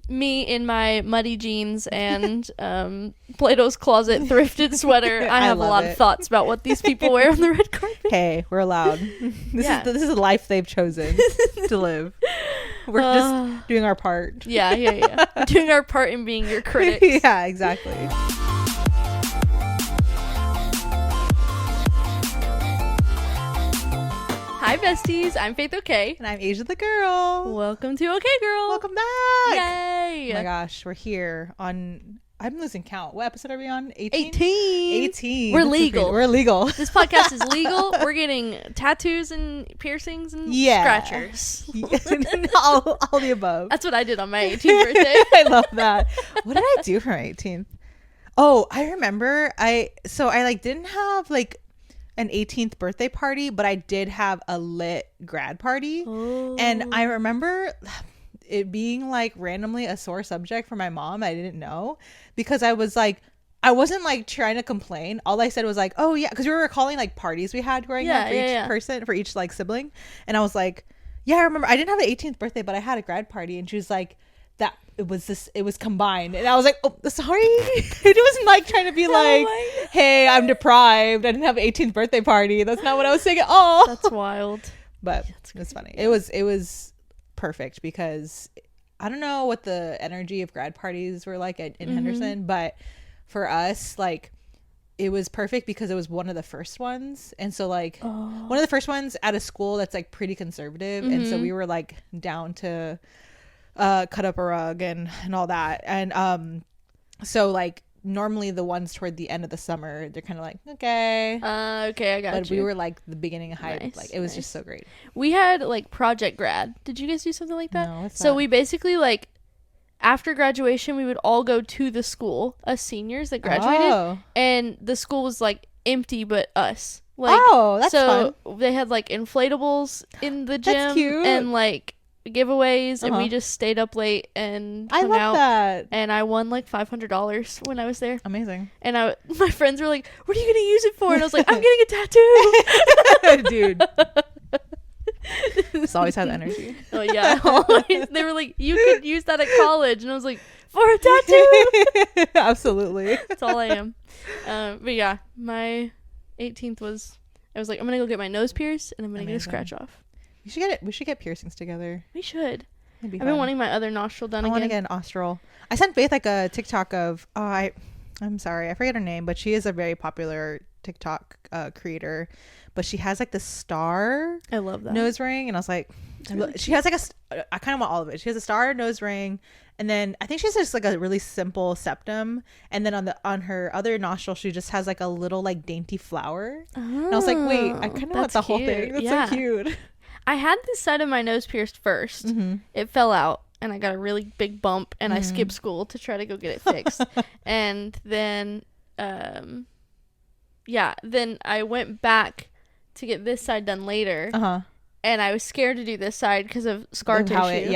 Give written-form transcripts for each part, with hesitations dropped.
me in my muddy jeans and Plato's Closet thrifted sweater. I have a lot of thoughts about what these people wear on the red carpet. Hey, we're allowed. This is a life they've chosen to live. We're just doing our part. Yeah. We're doing our part in being your critics. Yeah, exactly. Hi, besties. I'm Faith OK. And I'm Asia the Girl. Welcome to OK Girl. Welcome back. Yay. Oh my gosh, we're here on... I'm losing count. What episode are we on? 18? 18. We're legal. We're legal. This podcast is legal. We're getting tattoos and piercings and scratchers. all the above. That's what I did on my 18th birthday. I love that. What did I do for my 18th? Oh, I remember. I didn't have like an 18th birthday party, but I did have a lit grad party. Oh. And I remember it being like randomly a sore subject for my mom. I didn't know, because I wasn't like trying to complain. All I said was like, oh yeah, because we were recalling like parties we had growing up for each person, for each like sibling. And I was like, yeah, I remember I didn't have an 18th birthday, but I had a grad party. And she was like, that it was combined. And I was like, oh, sorry. It wasn't like trying to be like, hey, I'm deprived, I didn't have an 18th birthday party. That's not what I was saying at all. That's wild. But it's funny. It was perfect, because I don't know what the energy of grad parties were like in Henderson, but for us, like, it was perfect because it was one of the first ones. And so like one of the first ones at a school that's like pretty conservative. And so we were like down to cut up a rug and all that. And so like normally the ones toward the end of the summer, they're kind of like, okay, I got you. But we were like the beginning of hype. Like it was just so great. We had like project grad. Did you guys do something like that? No, what's so that? We basically like after graduation we would all go to the school, us seniors that graduated, and the school was like empty but us. Like, that's so fun. They had like inflatables in the gym. That's cute. And like giveaways, and we just stayed up late and I hung love out. that. And I won like $500 when I was there. Amazing. And my friends were like, what are you gonna use it for? And I was like, I'm getting a tattoo. Dude. It's always had energy. Oh yeah, always. They were like, you could use that at college, and I was like, for a tattoo. Absolutely. That's all I am. But yeah, my 18th I was like, I'm gonna go get my nose pierced, and I'm gonna get a scratch off. We should get piercings together. We should. I've been wanting my other nostril done again. I want to get an nostril. I sent Faith like a TikTok of I'm sorry, I forget her name, but she is a very popular TikTok creator. But she has like the star. I love that nose ring, and I was like, she has like I kind of want all of it. She has a star nose ring, and then I think she has just like a really simple septum, and then on her other nostril she just has like a little like dainty flower. And I was like, wait, I kind of want the whole thing. That's so cute. I had this side of my nose pierced first. It fell out, and I got a really big bump, and I skipped school to try to go get it fixed. And then then I went back to get this side done later, and I was scared to do this side because of scar tissue.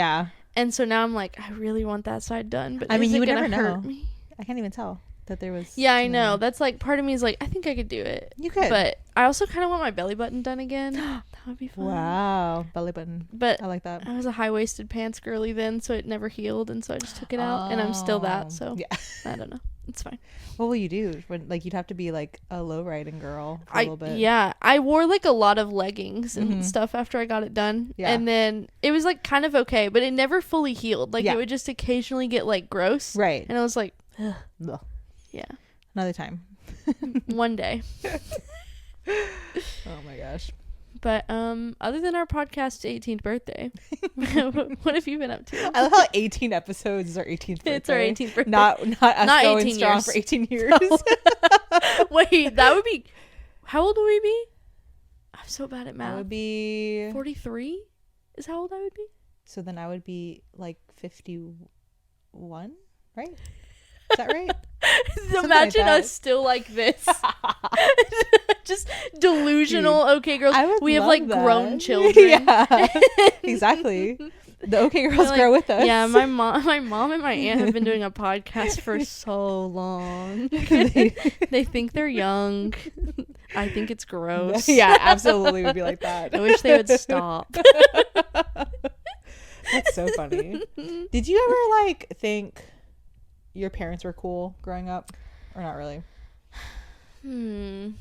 And so now I'm like, I really want that side done, but I mean, you would never hurt know. me? I can't even tell that there was. Yeah, I know. That's like part of me is like, I think I could do it. You could, but I also kind of want my belly button done again. That would be fun. Wow, belly button. But I like that. I was a high-waisted pants girly then, so it never healed, and so I just took it out, and I'm still that. So I don't know. It's fine. What will you do when like you'd have to be like a low riding girl for a little bit? Yeah, I wore like a lot of leggings and stuff after I got it done, and then it was like kind of okay, but it never fully healed. Like it would just occasionally get like gross, right? And I was like, ugh. Yeah, another time. One day. Oh my gosh. But other than our podcast's 18th birthday, what have you been up to? I love how 18 episodes is our 18th birthday. It's our 18th birthday. Not us not going 18 strong years. for 18 years. No. Wait, that would be... How old would we be? I'm so bad at math. I would be... 43 is how old I would be? So then I would be like 51, right? Is that right? Imagine us still like this. Just delusional. Dude, okay, girls. We have like that. Grown children. Yeah, exactly. The okay girls grow with us. Yeah, my mom and my aunt have been doing a podcast for so long. They think they're young. I think it's gross. Yeah, absolutely would be like that. I wish they would stop. That's so funny. Did you ever like think your parents were cool growing up, or not really? I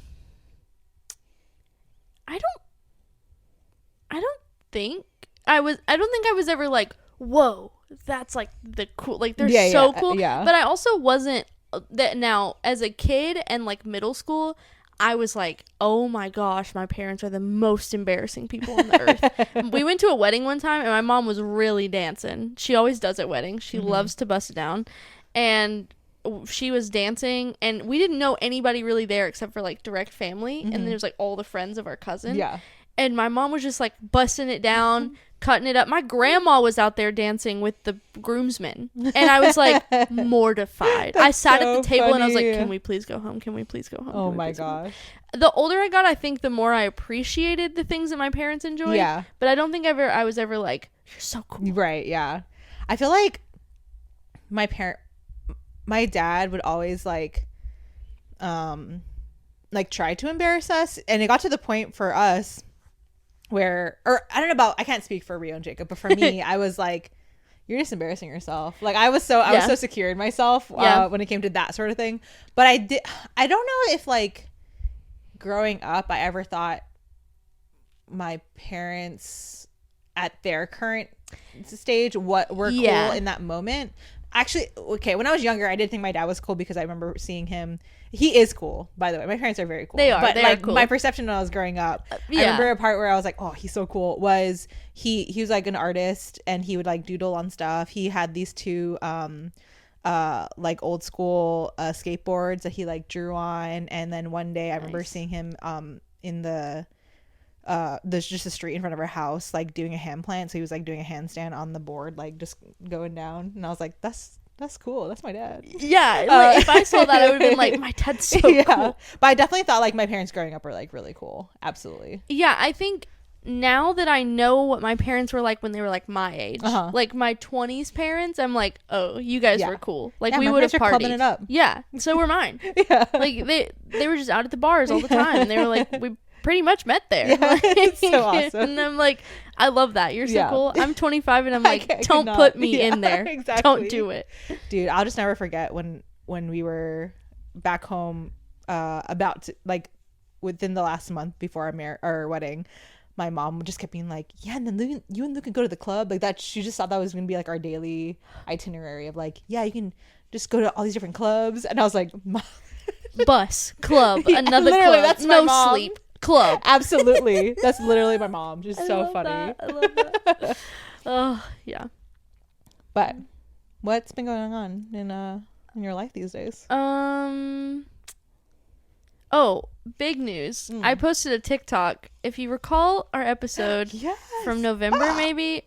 don't think I don't think I was ever like, whoa, that's like the cool, like they're so cool. Yeah. But I also wasn't that. Now as a kid and like middle school, I was like, oh my gosh, my parents are the most embarrassing people on the earth. We went to a wedding one time and my mom was really dancing. She always does at weddings. She loves to bust it down. And she was dancing and we didn't know anybody really there except for like direct family. And there's like all the friends of our cousin. Yeah. And my mom was just like busting it down, cutting it up. My grandma was out there dancing with the groomsmen. And I was like mortified. I sat at the table and I was like, can we please go home? Can we please go home? Oh my gosh. The older I got, I think the more I appreciated the things that my parents enjoyed. Yeah. But I don't think I was ever like, you're so cool. Right. Yeah. I feel like my dad would always like try to embarrass us. And it got to the point for us where, or I don't know about, I can't speak for Rio and Jacob, but for me, I was like, you're just embarrassing yourself. Like I was so secure in myself when it came to that sort of thing. But I don't know if like growing up, I ever thought my parents at their current stage were cool in that moment. Actually, okay, when I was younger, I did think my dad was cool because I remember seeing him. He is cool, by the way. My parents are very cool. They are. But they like are cool. My perception when I was growing up, I remember a part where I was like, "Oh, he's so cool." Was he was like an artist and he would like doodle on stuff. He had these two like old school skateboards that he like drew on, and then one day I remember seeing him in there's just a street in front of our house like doing a hand plant, so he was like doing a handstand on the board, like just going down, and I was like, that's cool, that's my dad. Like, if I saw that I would have been like, my dad's so cool. But I definitely thought like my parents growing up were like really cool. Absolutely. I think now that I know what my parents were like when they were like my age, like my 20s parents, I'm like, oh, you guys were cool. Like we would have partied. Clubbing it up. Yeah, so were mine. Like they were just out at the bars all the time, and they were like, we pretty much met there. Yeah, it's so awesome. And I'm like, I love that. You're so cool. I'm 25 and I'm like, don't put me in there. Exactly. Don't do it. Dude, I'll just never forget when we were back home about to, like within the last month before our wedding, my mom just kept being like, yeah, and then you and Luke can go to the club, like that. She just thought that was gonna be like our daily itinerary of like, yeah, you can just go to all these different clubs. And I was like, Mom. Bus, club, another club, that's no mom. Sleep, club. Absolutely. That's literally my mom. Just so funny. I love that. Oh, yeah. But what's been going on in your life these days? Oh, big news. I posted a TikTok. If you recall our episode from November, maybe,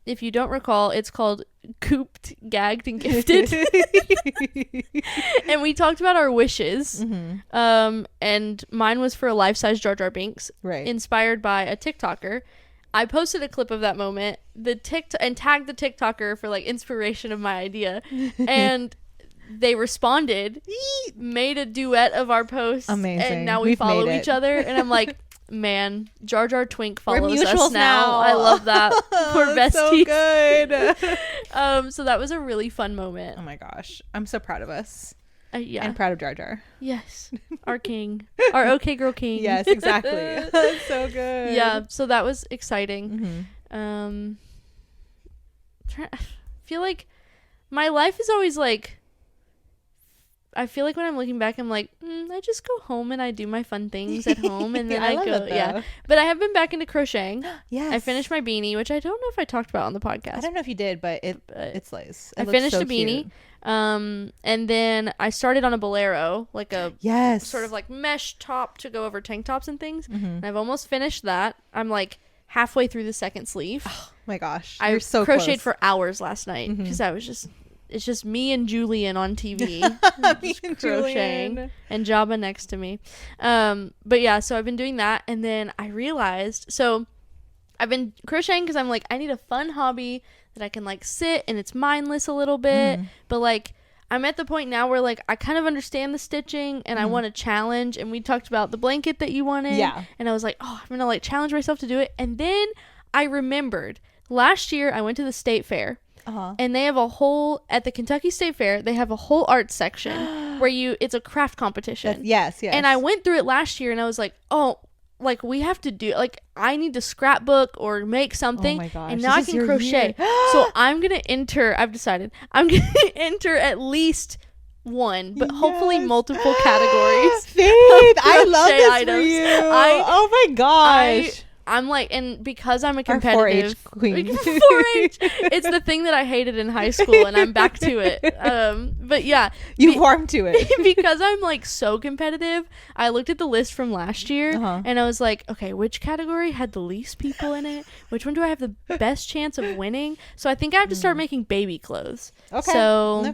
if you don't recall, it's called Cooped, Gagged, and Gifted. And we talked about our wishes. And mine was for a life-size Jar Jar Binks, inspired by a TikToker. I posted a clip of that moment, and tagged the TikToker for like inspiration of my idea. And they responded, made a duet of our posts. Amazing. And now we follow each other. And I'm like, man, Jar Jar Twink follows us now. I love that. We're besties. So good. So that was a really fun moment. Oh my gosh, I'm so proud of us. Yeah, and proud of Jar Jar. Yes, our king, our okay girl king. Yes, exactly. That's so good. Yeah, so that was exciting. I feel like my life is always like, I feel like when I'm looking back, I'm like, I just go home and I do my fun things at home, and then I go, But I have been back into crocheting. Yes, I finished my beanie, which I don't know if I talked about on the podcast. I don't know if you did, but it slays. I finished a beanie, and then I started on a bolero, like a sort of like mesh top to go over tank tops and things. And I've almost finished that. I'm like halfway through the second sleeve. Oh my gosh, I crocheted for hours last night because I was just. It's just me and Julian on TV. Me and crocheting. Julian. And Jabba next to me. But yeah, so I've been doing that. And then I realized, so I've been crocheting because I'm like, I need a fun hobby that I can like sit and it's mindless a little bit. But like, I'm at the point now where like, I kind of understand the stitching and I want to challenge. And we talked about the blanket that you wanted. Yeah. And I was like, oh, I'm going to like challenge myself to do it. And then I remembered last year I went to the state fair. And they have at the Kentucky State Fair, they have a whole arts section where it's a craft competition. Yes. And I went through it last year and I was like, oh, like we have to do, like I need to scrapbook or make something. Oh my gosh, and now I can crochet. So I'm going to enter, I've decided, I'm going to enter at least one, but hopefully multiple categories. Faith, I love this items. For you. Oh my gosh. I'm like, and because I'm a competitive 4-H queen. 4-H, it's the thing that I hated in high school, and I'm back to it. But yeah, you warmed to it because I'm like so competitive. I looked at the list from last year, and I was like, okay, which category had the least people in it? Which one do I have the best chance of winning? So I think I have to start making baby clothes. Okay. So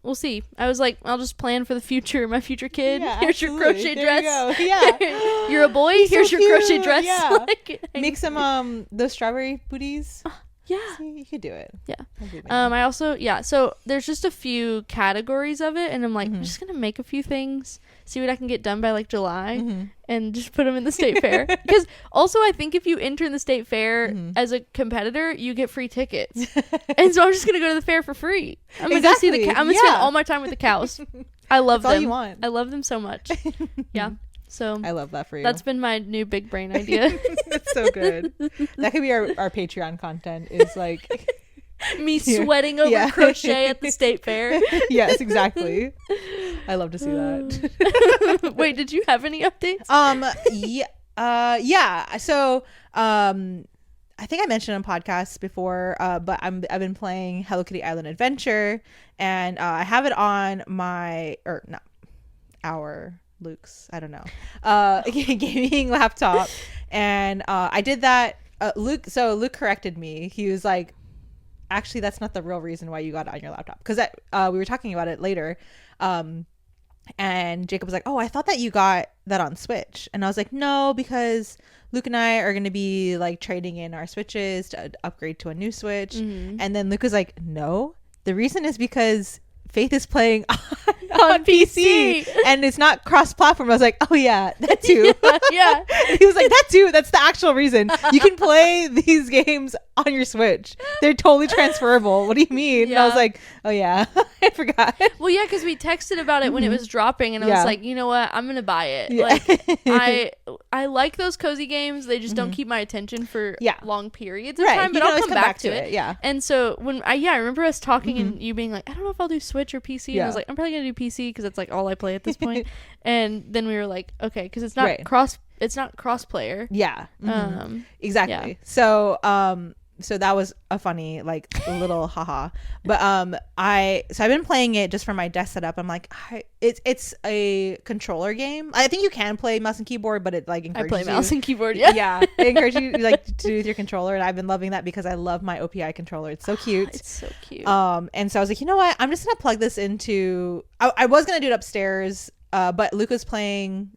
we'll see. I was like, I'll just plan for the future. My future kid. Yeah, here's your crochet dress. You yeah. You're a boy. Here's your crochet dress. Yeah. Make some those strawberry booties. Yeah. See, you could do it. Yeah. I also so there's just a few categories of it, and I'm like, I'm just gonna make a few things, see what I can get done by like July, and just put them in the state fair. Because also I think if you enter in the state fair as a competitor, you get free tickets, and so I'm just gonna go to the fair for free. I'm gonna go see the I'm gonna spend all my time with the cows. I love them. All you want. I love them so much. Yeah. So I love that for you. That's been my new big brain idea. That's so good. That could be our Patreon content. Is like me sweating over crochet at the state fair. Yes, exactly. I love to see that. Wait, did you have any updates? Yeah. So I think I mentioned on podcasts before, but I've been playing Hello Kitty Island Adventure, and I have it on Luke's, I don't know, gaming laptop, and I did that. Luke corrected me. He was like, actually, that's not the real reason why you got it on your laptop, because we were talking about it later, and Jacob was like, oh, I thought that you got that on Switch, and I was like, no, because Luke and I are going to be like trading in our Switches to upgrade to a new Switch, and then Luke was like, no, the reason is because Faith is playing on PC and it's not cross-platform. I was like, oh yeah, that too. Yeah. He was like, that too, that's the actual reason. You can play these games on your Switch. They're totally transferable. What do you mean? And I was like, oh yeah, I forgot. Well, yeah, because we texted about it when it was dropping, and I was like, you know what, I'm gonna buy it. Like, I like those cozy games. They just don't keep my attention for long periods of time, but I'll come back to it. Yeah. And so when I remember us talking and you being like, I don't know if I'll do Switch or PC. And I was like, I'm probably gonna do PC because that's like all I play at this point. And then we were like, okay, because it's not cross player. Yeah. Exactly. Yeah. So that was a funny like little haha. But I've been playing it just for my desk setup. I'm like, it's a controller game. I think you can play mouse and keyboard, but it like encourages I play mouse and keyboard. Yeah. It encourages you like to do with your controller, and I've been loving that because I love my OPI controller. It's so cute. It's so cute. And so I was like, you know what? I'm just gonna plug this into. I was gonna do it upstairs, but Luke was playing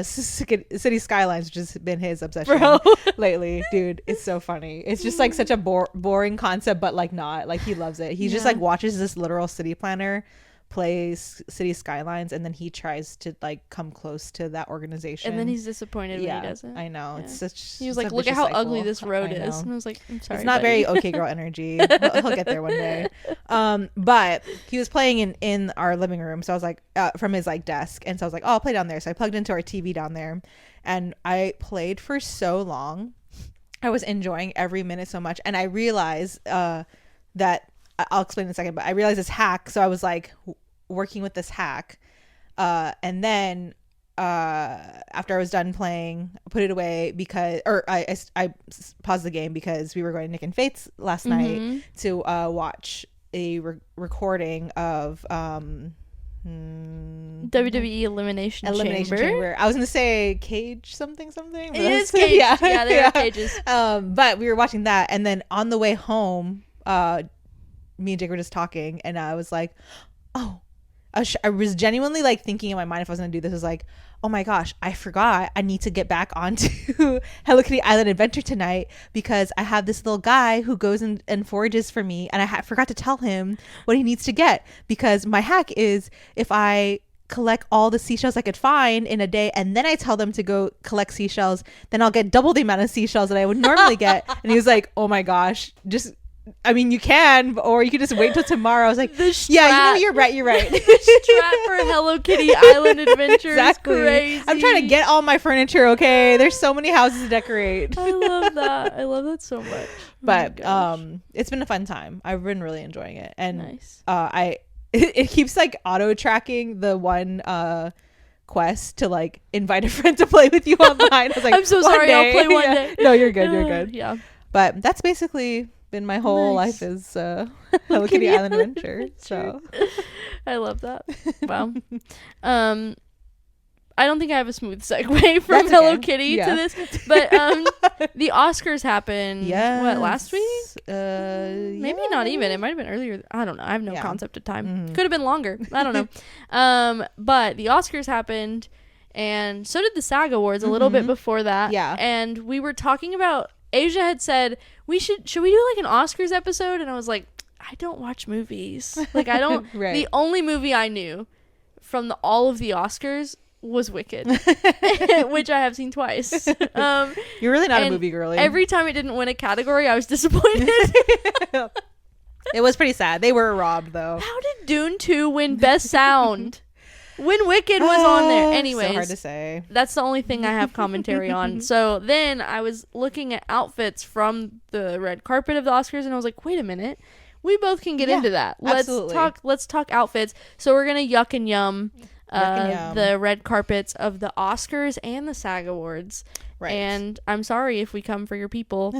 City Skylines, which has been his obsession lately. Dude, it's so funny. It's just like such a boring concept, but like not like he loves it. He just like watches this literal city planner play City Skylines, and then he tries to like come close to that organization, and then he's disappointed when he doesn't. I know. It's such. He was like, look at how ugly this road is, and I was like, I'm sorry, it's not buddy. very okay girl energy. He'll get there one day. But he was playing in our living room, so I was like, from his like desk, and so I was like, oh, I'll play down there. So I plugged into our TV down there, and I played for so long. I was enjoying every minute so much, and I realized that I'll explain in a second, but I realized this hack. So I was like working with this hack, and then after I was done playing, I put it away because, or I paused the game because we were going to Nick and Faith's last night to watch a recording of WWE Elimination Chamber. I was gonna say Cage something. It is Cage. Yeah, there are cages. But we were watching that, and then on the way home, me and Jake were just talking, and I was like, oh, I was genuinely like thinking in my mind, if I was gonna do this, is like, oh my gosh, I forgot I need to get back onto Hello Kitty Island Adventure tonight because I have this little guy who goes and forages for me, and I forgot to tell him what he needs to get, because my hack is if I collect all the seashells I could find in a day, and then I tell them to go collect seashells, then I'll get double the amount of seashells that I would normally get. And he was like, oh my gosh, you can, or you can just wait till tomorrow. I was like, yeah, you're right. The strat for Hello Kitty Island Adventure exactly. is crazy. I'm trying to get all my furniture, okay? There's so many houses to decorate. I love that so much. But it's been a fun time. I've been really enjoying it. And nice. It keeps like auto tracking the one quest to like invite a friend to play with you online. I was like, I'm so sorry, I'll play one day. No, you're good. Yeah. But that's basically been my whole life is Hello Kitty Island Adventure. So I love that. Wow. I don't think I have a smooth segue from Hello Kitty to this, but the Oscars happened. Last week? Maybe not even. It might have been earlier. I don't know. I have no concept of time. Could have been longer. I don't know. But the Oscars happened, and so did the Sag Awards a little bit before that. Yeah. And we were talking about. Asia had said should we do like an Oscars episode, and I was like, I don't watch movies. Like I don't. Right. The only movie I knew from all of the Oscars was Wicked, which I have seen twice. You're really not a movie girly. Every time it didn't win a category, I was disappointed. It was pretty sad. They were robbed though. How did Dune 2 win Best Sound when Wicked was on there? Anyways, so hard to say. That's the only thing I have commentary on. So then I was looking at outfits from the red carpet of the Oscars, and I was like, wait a minute, we both can get into that. Let's talk outfits. So we're gonna yuck and yum the red carpets of the Oscars and the SAG Awards. Right. And I'm sorry if we come for your people.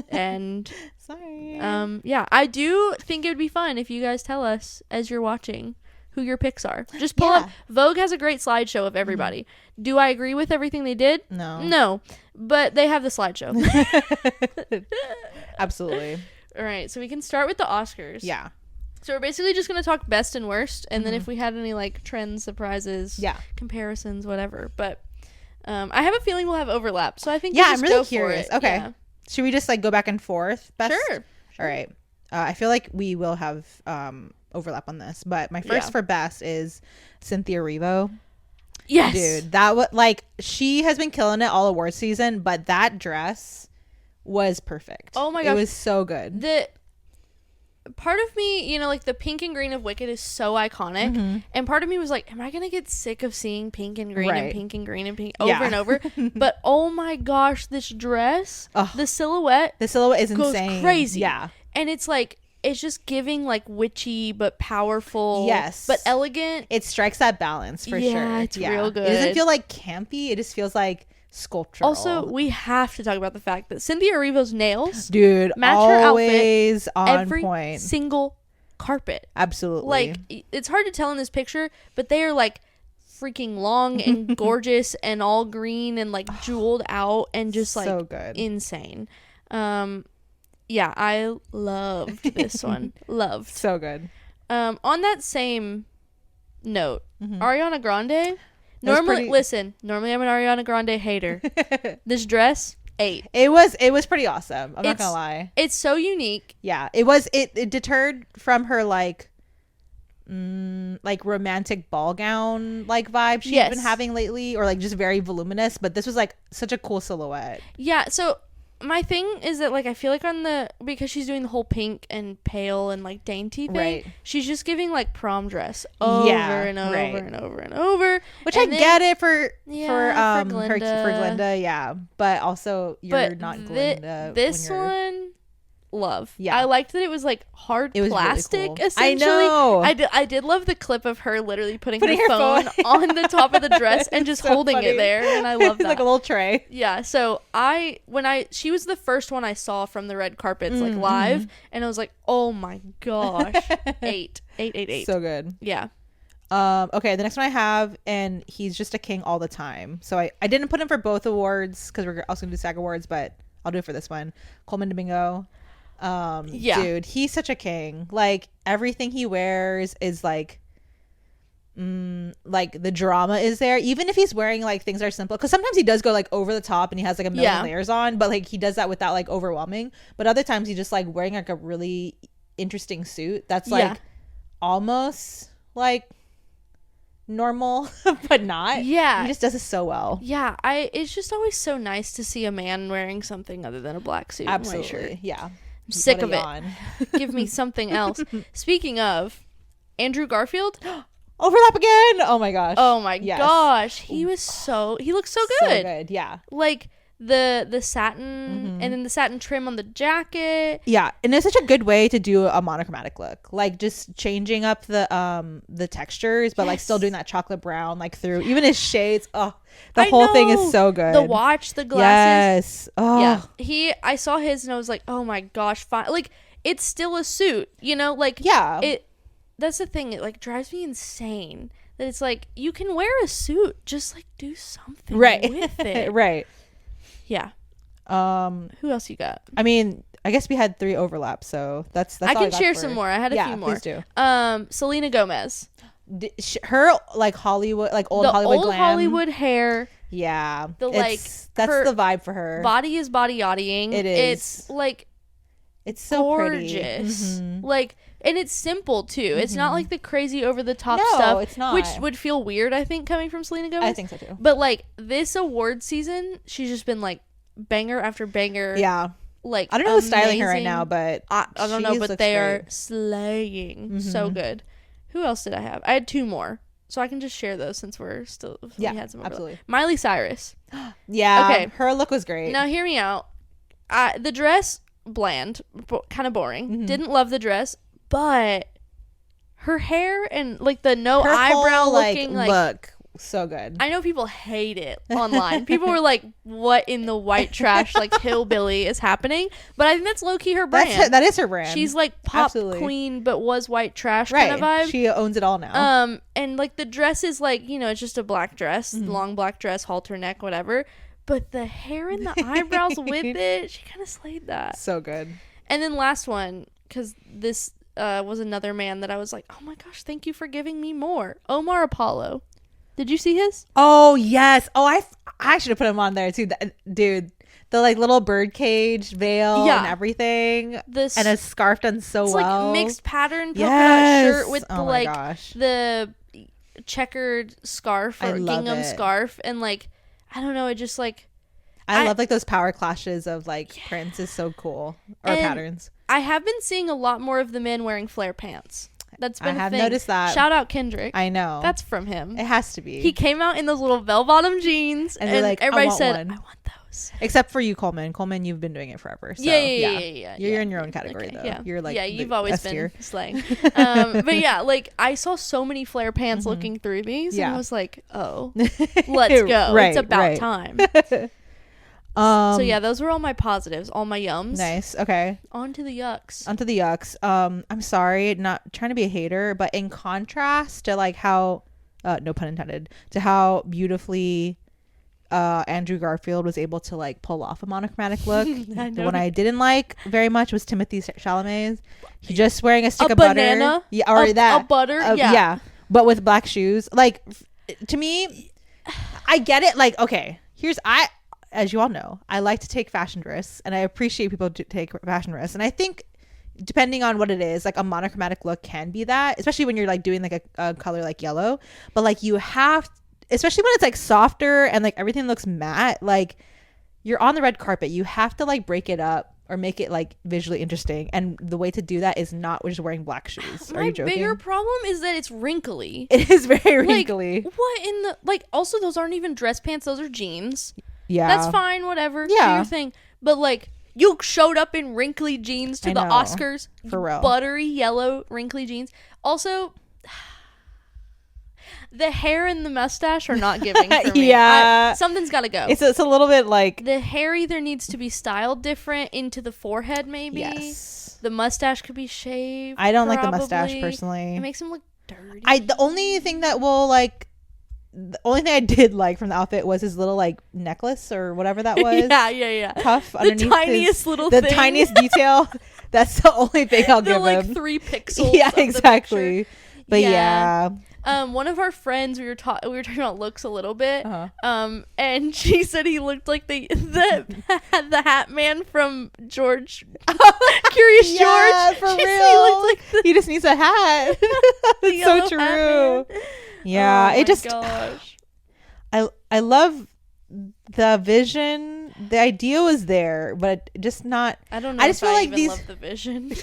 And sorry. I do think it would be fun if you guys tell us as you're watching who your picks are. Just pull up. Vogue has a great slideshow of everybody. Do I agree with everything they did? No. But they have the slideshow. Absolutely. All right. So we can start with the Oscars. Yeah. So we're basically just going to talk best and worst. And then if we had any like trends, surprises, comparisons, whatever. But I have a feeling we'll have overlap. So I think I'm really curious. Okay. Yeah. Should we just like go back and forth? Best? Sure. All right. I feel like we will have overlap on this, but my first for best is Cynthia Erivo. Yes, dude, that was like, she has been killing it all award season, but that dress was perfect. Oh my gosh, it was so good. The part of me, like the pink and green of Wicked is so iconic, and part of me was like, am I gonna get sick of seeing pink and green and pink and green and pink over and over? But oh my gosh, this dress, the silhouette is goes insane, crazy. And it's like, it's just giving like witchy but powerful, but elegant. It strikes that balance for sure. It's real good. It doesn't feel like campy. It just feels like sculptural. Also, we have to talk about the fact that Cynthia Erivo's nails, dude, match her always outfit on every point. Single carpet. Absolutely. Like, it's hard to tell in this picture, but they are like freaking long and gorgeous and all green and like jeweled out and just like so good. Insane. Yeah, I loved this one. Loved. So good. On that same note, Ariana Grande. Normally I'm an Ariana Grande hater. This dress, 8. It was pretty awesome. I'm not gonna lie. It's so unique. Yeah, it was. It deterred from her like romantic ball gown like vibe she's been having lately, or like just very voluminous. But this was like such a cool silhouette. Yeah. So my thing is that like I feel like because she's doing the whole pink and pale and like dainty thing, she's just giving like prom dress over and over and over and over. Which I get it for Glinda, yeah, but also you're not Glinda. This one. Love. Yeah, I liked that it was like hard plastic. Really cool. Essentially, I know. I did love the clip of her literally putting her phone on the top of the dress and just holding it there, and I love that. Like a little tray. Yeah. So she was the first one I saw from the red carpets like live, and I was like, oh my gosh, 8. So good. Yeah. Okay, the next one I have, and he's just a king all the time. So I didn't put him for both awards because we're also gonna do SAG Awards, but I'll do it for this one. Coleman Domingo. Dude, he's such a king. Like, everything he wears is like the drama is there, even if he's wearing like things that are simple, because sometimes he does go like over the top and he has like a million layers on, but like he does that without like overwhelming. But other times he's just like wearing like a really interesting suit that's like almost like normal, but not. Yeah. He just does it so well. Yeah, it's just always so nice to see a man wearing something other than a black suit. Absolutely. And white shirt. Yeah. I'm sick of it. Give me something else. Speaking of Andrew Garfield, overlap again. Oh my gosh. Oh my gosh. He looked so good. So good. Yeah. Like the satin and then the satin trim on the jacket. Yeah, and it's such a good way to do a monochromatic look, like just changing up the textures, but like still doing that chocolate brown like through even his shades. Oh, the whole thing is so good. The watch, the glasses. Yes. Oh yeah. I saw his and I was like, oh my gosh, fine. Like it's still a suit, you know, like that's the thing, it like drives me insane that it's like you can wear a suit, just like do something with it. Right. Yeah. Who else you got? I mean, I guess we had 3 overlaps, so that's I can share some more. I had a few more. Please do. Selena Gomez. Her like Hollywood, like old Hollywood glam. Hollywood hair. Yeah. That's the vibe for her. Body is body yachting. It is. It's like it's so gorgeous. Like, and it's simple too. It's not like the crazy over the top No, stuff. it's not. Which would feel weird, I think, coming from Selena Gomez. I think so too. But like this award season, she's just been like banger after banger. Yeah. Like I don't know who's styling her right now, but I don't know, but they are slaying. So good. Who else did I have? I had 2 more. So I can just share those since we're still we had some absolutely. Miley Cyrus. Yeah. Okay. Her look was great. Now hear me out. The dress, bland, kind of boring. Didn't love the dress, but her hair and like the her eyebrow whole, looking like look so good. I know people hate it online. People were like, what in the white trash like hillbilly is happening? But I think that's low-key her brand. That is her brand. She's like pop queen but was white trash kind of vibe. She owns it all now. And like the dress is like, you know, it's just a black dress, long black dress, halter neck, whatever. But the hair and the eyebrows with it, she kind of slayed that. So good. And then last one, because this was another man that I was like, oh my gosh, thank you for giving me more. Omar Apollo. Did you see his? Oh yes. Oh, I should have put him on there too. Dude, the like little birdcage veil and everything, and a scarf done so well. Like mixed pattern polka dot shirt with the checkered scarf or gingham scarf, and like I don't know, it just like I love like those power clashes of like prints is so cool, or patterns. I have been seeing a lot more of the men wearing flare pants. That's been I have noticed that. Shout out Kendrick. I know. That's from him. It has to be. He came out in those little bell-bottom jeans, and like, everybody said, I want those. Except for you, Coleman. Coleman, you've been doing it forever. So, yeah. You're in your own category, though. Yeah. You're like you've always been slaying. But yeah, like, I saw so many flare pants looking through these, and I was like, oh, let's go. It's about time. So yeah, those were all my positives, all my yums. Nice. Okay. On to the yucks. I'm sorry, not trying to be a hater, but in contrast to like how no pun intended, to how beautifully Andrew Garfield was able to like pull off a monochromatic look. The one I didn't like very much was Timothy Chalamet's. He's just wearing a stick of banana, butter. Yeah, or a butter. Yeah, but with black shoes. Like, to me, I get it. Like, okay, as you all know, I like to take fashion risks, and I appreciate people to take fashion risks. And I think depending on what it is, like a monochromatic look can be that, especially when you're like doing like a color like yellow. But like you have, especially when it's like softer and like everything looks matte, like you're on the red carpet, you have to like break it up or make it like visually interesting. And the way to do that is not just wearing black shoes. Are you joking? My bigger problem is that it's wrinkly. It is very wrinkly. Like, what in the, like, also those aren't even dress pants, those are jeans. Yeah. That's fine, whatever. Do your thing. But like, you showed up in wrinkly jeans to the Oscars. For real. Buttery yellow wrinkly jeans. Also, the hair and the mustache are not giving for me. Something's got to go. It's a little bit like, the hair either needs to be styled different into the forehead, maybe. Yes. The mustache could be shaved. I don't like the mustache personally. It makes him look dirty. The only thing I did like from the outfit was his little like necklace or whatever that was. yeah. Cuff underneath. The tiniest little thing. The tiniest detail. That's the only thing I'll give like him. 3 pixels. Yeah, exactly. But yeah. One of our friends, we were talking about looks a little bit. And she said he looked like the Hat Man from George. Curious George. For real. He just needs a hat. That's so true. Yeah, Oh my gosh. I love the vision. The idea was there, but just not. I don't know. I just feel like even love the vision.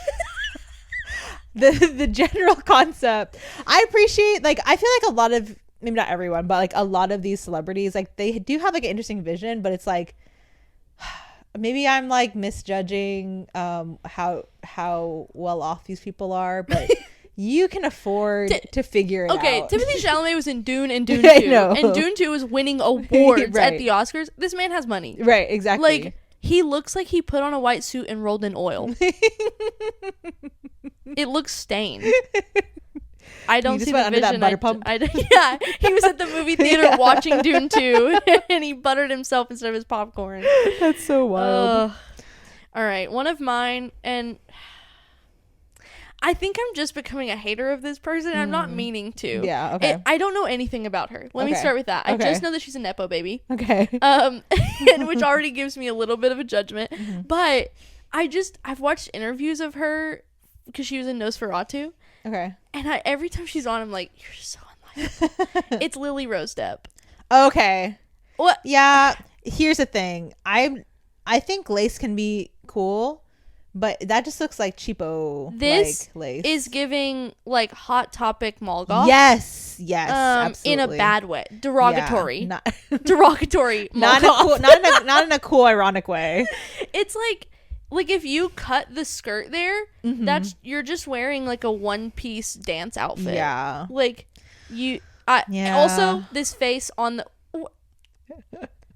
the general concept. I appreciate, like, I feel like a lot of, maybe not everyone, but like a lot of these celebrities, like they do have like an interesting vision, but it's like maybe I'm like misjudging how well off these people are, but you can afford to figure it out. Okay, Timothée Chalamet was in Dune and Dune 2. And Dune 2 was winning awards Right. at the Oscars. This man has money. Right, exactly. Like, he looks like he put on a white suit and rolled in oil. It looks stained. I don't see the under vision. that butter pump. Yeah, he was at the movie theater watching Dune 2, and he buttered himself instead of his popcorn. That's so wild. All right, one of mine, and I think I'm just becoming a hater of this person. I'm not meaning to. Yeah, okay. I don't know anything about her. Let me start with that. I just know that she's a Nepo baby. Okay. And which already gives me a little bit of a judgment. But I've watched interviews of her because she was in Nosferatu. Okay. And every time she's on, I'm like, you're so unlikable. It's Lily Rose Depp. Okay. What? Yeah. Here's the thing. I think lace can be cool, but that just looks like cheapo. This like, lace is giving like Hot Topic mall golf. Yes. Absolutely. In a bad way, derogatory. Yeah, Derogatory. not in a cool, ironic way. It's like if you cut the skirt there, that's you're just wearing like a one-piece dance outfit. Yeah. Like also this face on the.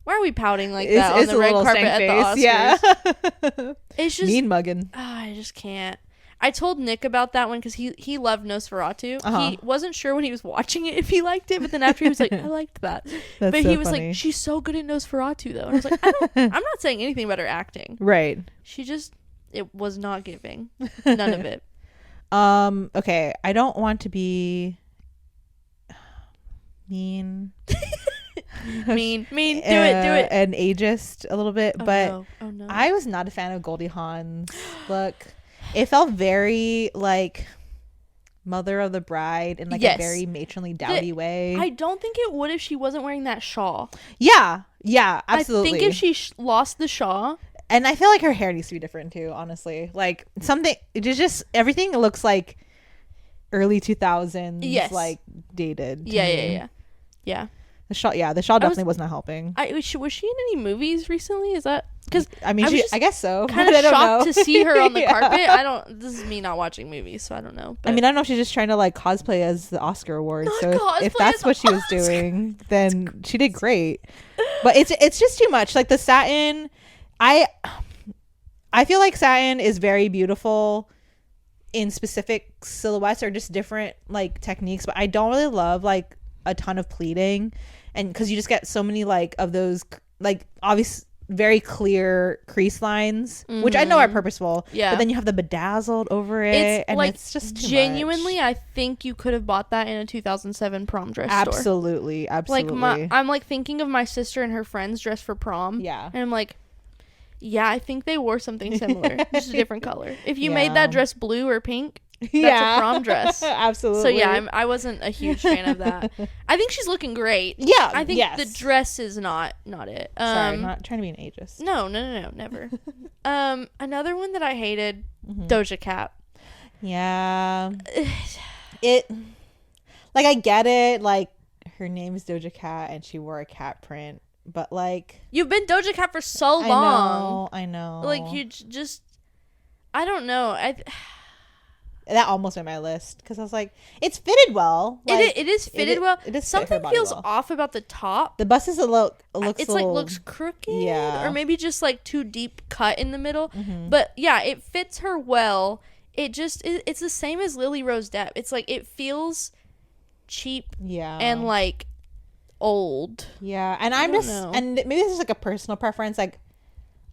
Why are we pouting like that on the red carpet at the Oscars? Yeah. It's just mean mugging. I just can't. I told Nick about that one because he loved Nosferatu. He wasn't sure when he was watching it if he liked it, but then after he was like, I liked that. But he was like, she's so good at Nosferatu though. And I was like, I'm not saying anything about her acting. Right. It was not giving. None of it. Okay. I don't want to be mean. mean. Do it. And ageist a little bit, but no. I was not a fan of Goldie Hawn's look. It felt very like Mother of the Bride in like a very matronly, dowdy way. I don't think it would if she wasn't wearing that shawl. Yeah, absolutely. I think if she lost the shawl. And I feel like her hair needs to be different too, honestly. Like something, it just everything looks like early 2000s, like dated. Yeah. The shawl definitely was not helping. Was she in any movies recently? Is that because I mean, I guess so. Kind of shocked to see her on the carpet. This is me not watching movies, so I don't know. But. I mean, I don't know if she's just trying to like cosplay as the Oscar awards. So if that's what she was doing, then she did great. But it's just too much. Like the satin, I feel like satin is very beautiful in specific silhouettes or just different like techniques, but I don't really love like a ton of pleating, and because you just get so many like of those like obvious very clear crease lines, which I know are purposeful, but then you have the bedazzled over it, and like, it's just too genuinely much. I think you could have bought that in a 2007 prom dress store. Absolutely. Like I'm like thinking of my sister and her friends dressed for prom, and I'm like, yeah, I think they wore something similar, just a different color. If you made that dress blue or pink, that's a prom dress. Absolutely. So yeah, I wasn't a huge fan of that. I think she's looking great. Yeah, I think the dress is not it. Sorry, I'm not trying to be an ageist. No, never. Another one that I hated, Doja Cat. Yeah. It like I get it, like her name is Doja Cat and she wore a cat print, but like you've been Doja Cat for so long. I know. Like you just I don't know. That almost made my list because I was like, it's fitted well. Like, it is fitted well. It is something feels off about the top. The bust is looks crooked, or maybe just like too deep cut in the middle. But yeah, it fits her well. It's the same as Lily Rose Depp. It's like it feels cheap, and like old. Yeah, and and maybe this is like a personal preference. Like,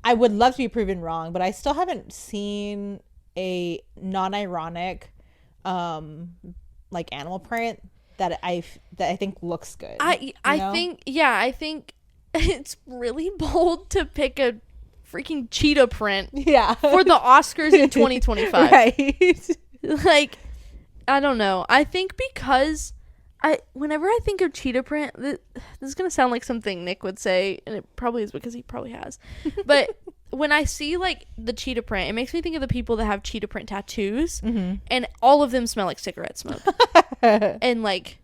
I would love to be proven wrong, but I still haven't seen a non-ironic like animal print that I think looks good. I think it's really bold to pick a freaking cheetah print for the Oscars in 2025. Right. Like I don't know. I think because whenever I think of cheetah print, this is gonna sound like something Nick would say, and it probably is because he probably has. But when I see like the cheetah print, it makes me think of the people that have cheetah print tattoos, and all of them smell like cigarette smoke. And like,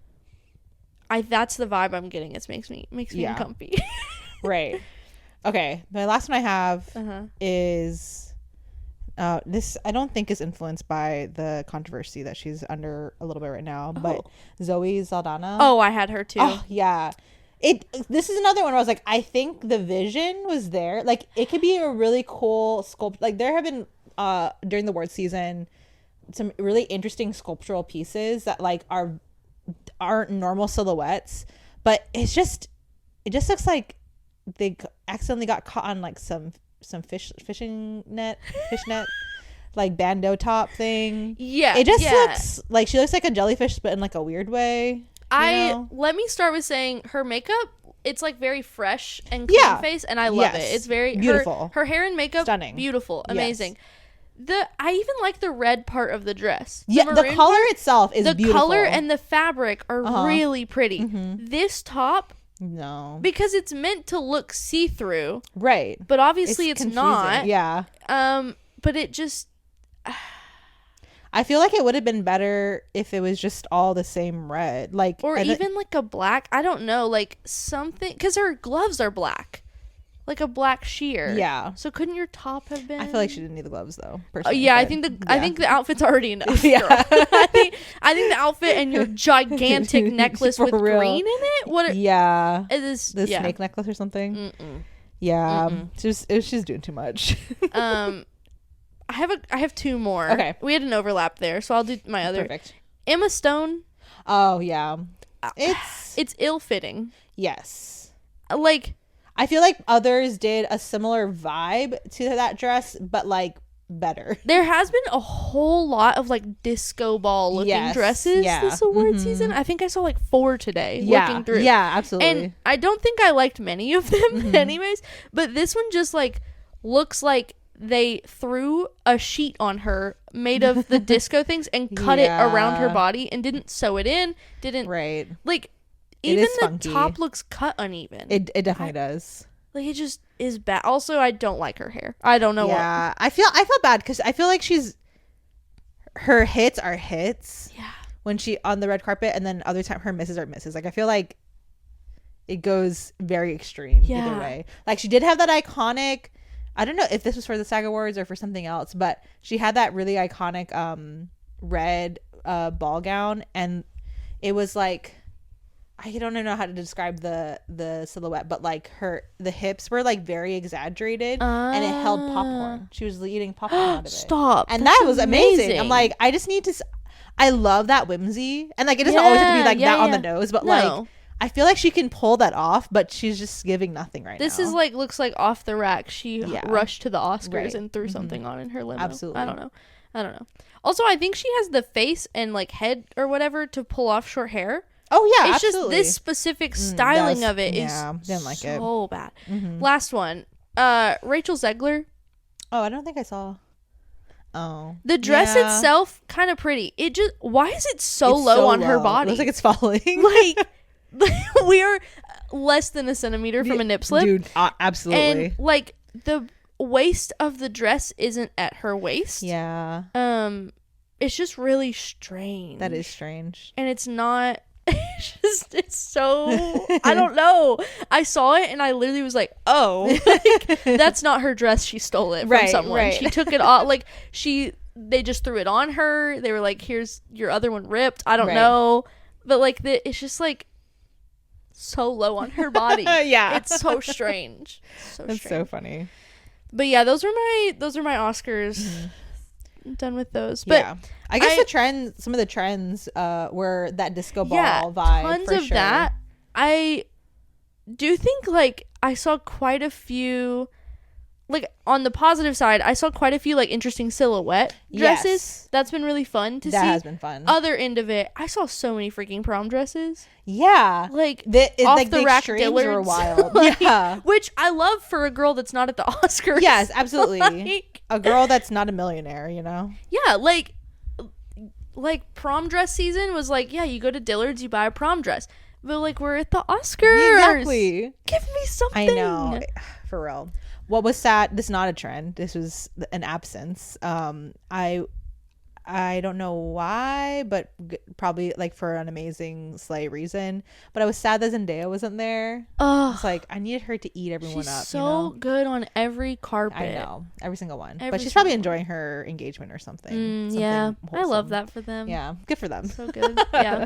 that's the vibe I'm getting. It makes me uncomfy. Right. Okay. The last one I have is. This I don't think is influenced by the controversy that she's under a little bit right now, but Zoe Saldana. Oh, I had her too. Oh, yeah. This is another one where I was like, I think the vision was there. Like, it could be a really cool sculpt. Like, there have been during the award season some really interesting sculptural pieces that like aren't normal silhouettes, but it just looks like they accidentally got caught on like some fishnet like bandeau top thing. Yeah, it just looks like she looks like a jellyfish, but in like a weird way. Let me start with saying her makeup, it's like very fresh and clean face, and I love it. It's very beautiful. Her hair and makeup, stunning, beautiful, amazing. I even like the red part of the dress. The color itself is beautiful. The color and the fabric are really pretty. This top, no, because it's meant to look see-through, right? But obviously it's not. Yeah. But it just I feel like it would have been better if it was just all the same red, like, or even like a black. I don't know, like something, because her gloves are black, like a black sheer. Yeah. So couldn't your top have been? I feel like she didn't need the gloves though. Yeah, I think the outfit's already enough. Yeah. I think the outfit and your gigantic necklace with green in it. This snake necklace or something. Yeah, she's doing too much. I have two more. Okay, we had an overlap there, so I'll do my other. Perfect. Emma Stone. Oh yeah, it's ill-fitting. Yes, like I feel like others did a similar vibe to that dress, but like better. There has been a whole lot of like disco ball looking dresses this award season. I think I saw like 4 today looking through. Yeah, absolutely. And I don't think I liked many of them anyways, but this one just like looks like they threw a sheet on her made of the disco things and cut it around her body and didn't sew it in, like even the funky. Top looks cut uneven. It definitely does. Like, it just is bad. Also, I don't like her hair. I don't know. Yeah, I feel bad because I feel like her hits are hits. Yeah. When she on the red carpet, and then other time her misses are misses. Like, I feel like it goes very extreme either way. Like, she did have that iconic. I don't know if this was for the SAG Awards or for something else, but she had that really iconic red ball gown, and it was like, I don't know how to describe the silhouette, but like the hips were like very exaggerated, and it held popcorn. She was eating popcorn out of it. Stop. And that was amazing. I'm like, I just need to. I love that whimsy, and like it doesn't always have to be like that on the nose, but like I feel like she can pull that off, but she's just giving nothing right now. This is like looks like off the rack. She rushed to the Oscars and threw something on in her limo. Absolutely. I don't know. Also, I think she has the face and like head or whatever to pull off short hair. Oh yeah, it's absolutely. Just this specific styling of it is didn't like so bad. Last one, Rachel Zegler. Oh, I don't think I saw. Oh, the dress itself kind of pretty. It just, why is it so low on her body? It looks like it's falling. Like we are less than a centimeter from a nip slip, dude. Absolutely. And like the waist of the dress isn't at her waist. Yeah. It's just really strange. That is strange. And it's not. It's so, I don't know. I saw it and I literally was like, oh, like, that's not her dress. She stole it from someone. Right. She took it off. Like they just threw it on her. They were like, here's your other one ripped. I don't know. But like it's just like so low on her body. Yeah. It's so strange. That's so funny. But yeah, those are my Oscars. I'm done with those. But yeah. I guess some of the trends were that disco ball vibe. Tons for of sure. that. I do think like I saw quite a few, like on the positive side, I saw quite a few like interesting silhouette dresses. Yes. That's been really fun to see. That has been fun. Other end of it, I saw so many freaking prom dresses. Yeah. Like off the rack Dillards were wild. Like, yeah. Which I love for a girl that's not at the Oscars. Yes, absolutely. Like, a girl that's not a millionaire, you know? Yeah, like like prom dress season was like, yeah, you go to Dillard's, you buy a prom dress. But like, we're at the Oscars. Exactly. Give me something. I know. For real. What was sad, this is not a trend. This was an absence. I don't know why, but probably like for an amazing slay reason. But I was sad that Zendaya wasn't there. Oh, it's like I needed her to eat everyone she's up. So good on every carpet. I know, every single one. But she's probably enjoying her engagement or something. Yeah, wholesome. I love that for them. Yeah, good for them. So good. Yeah.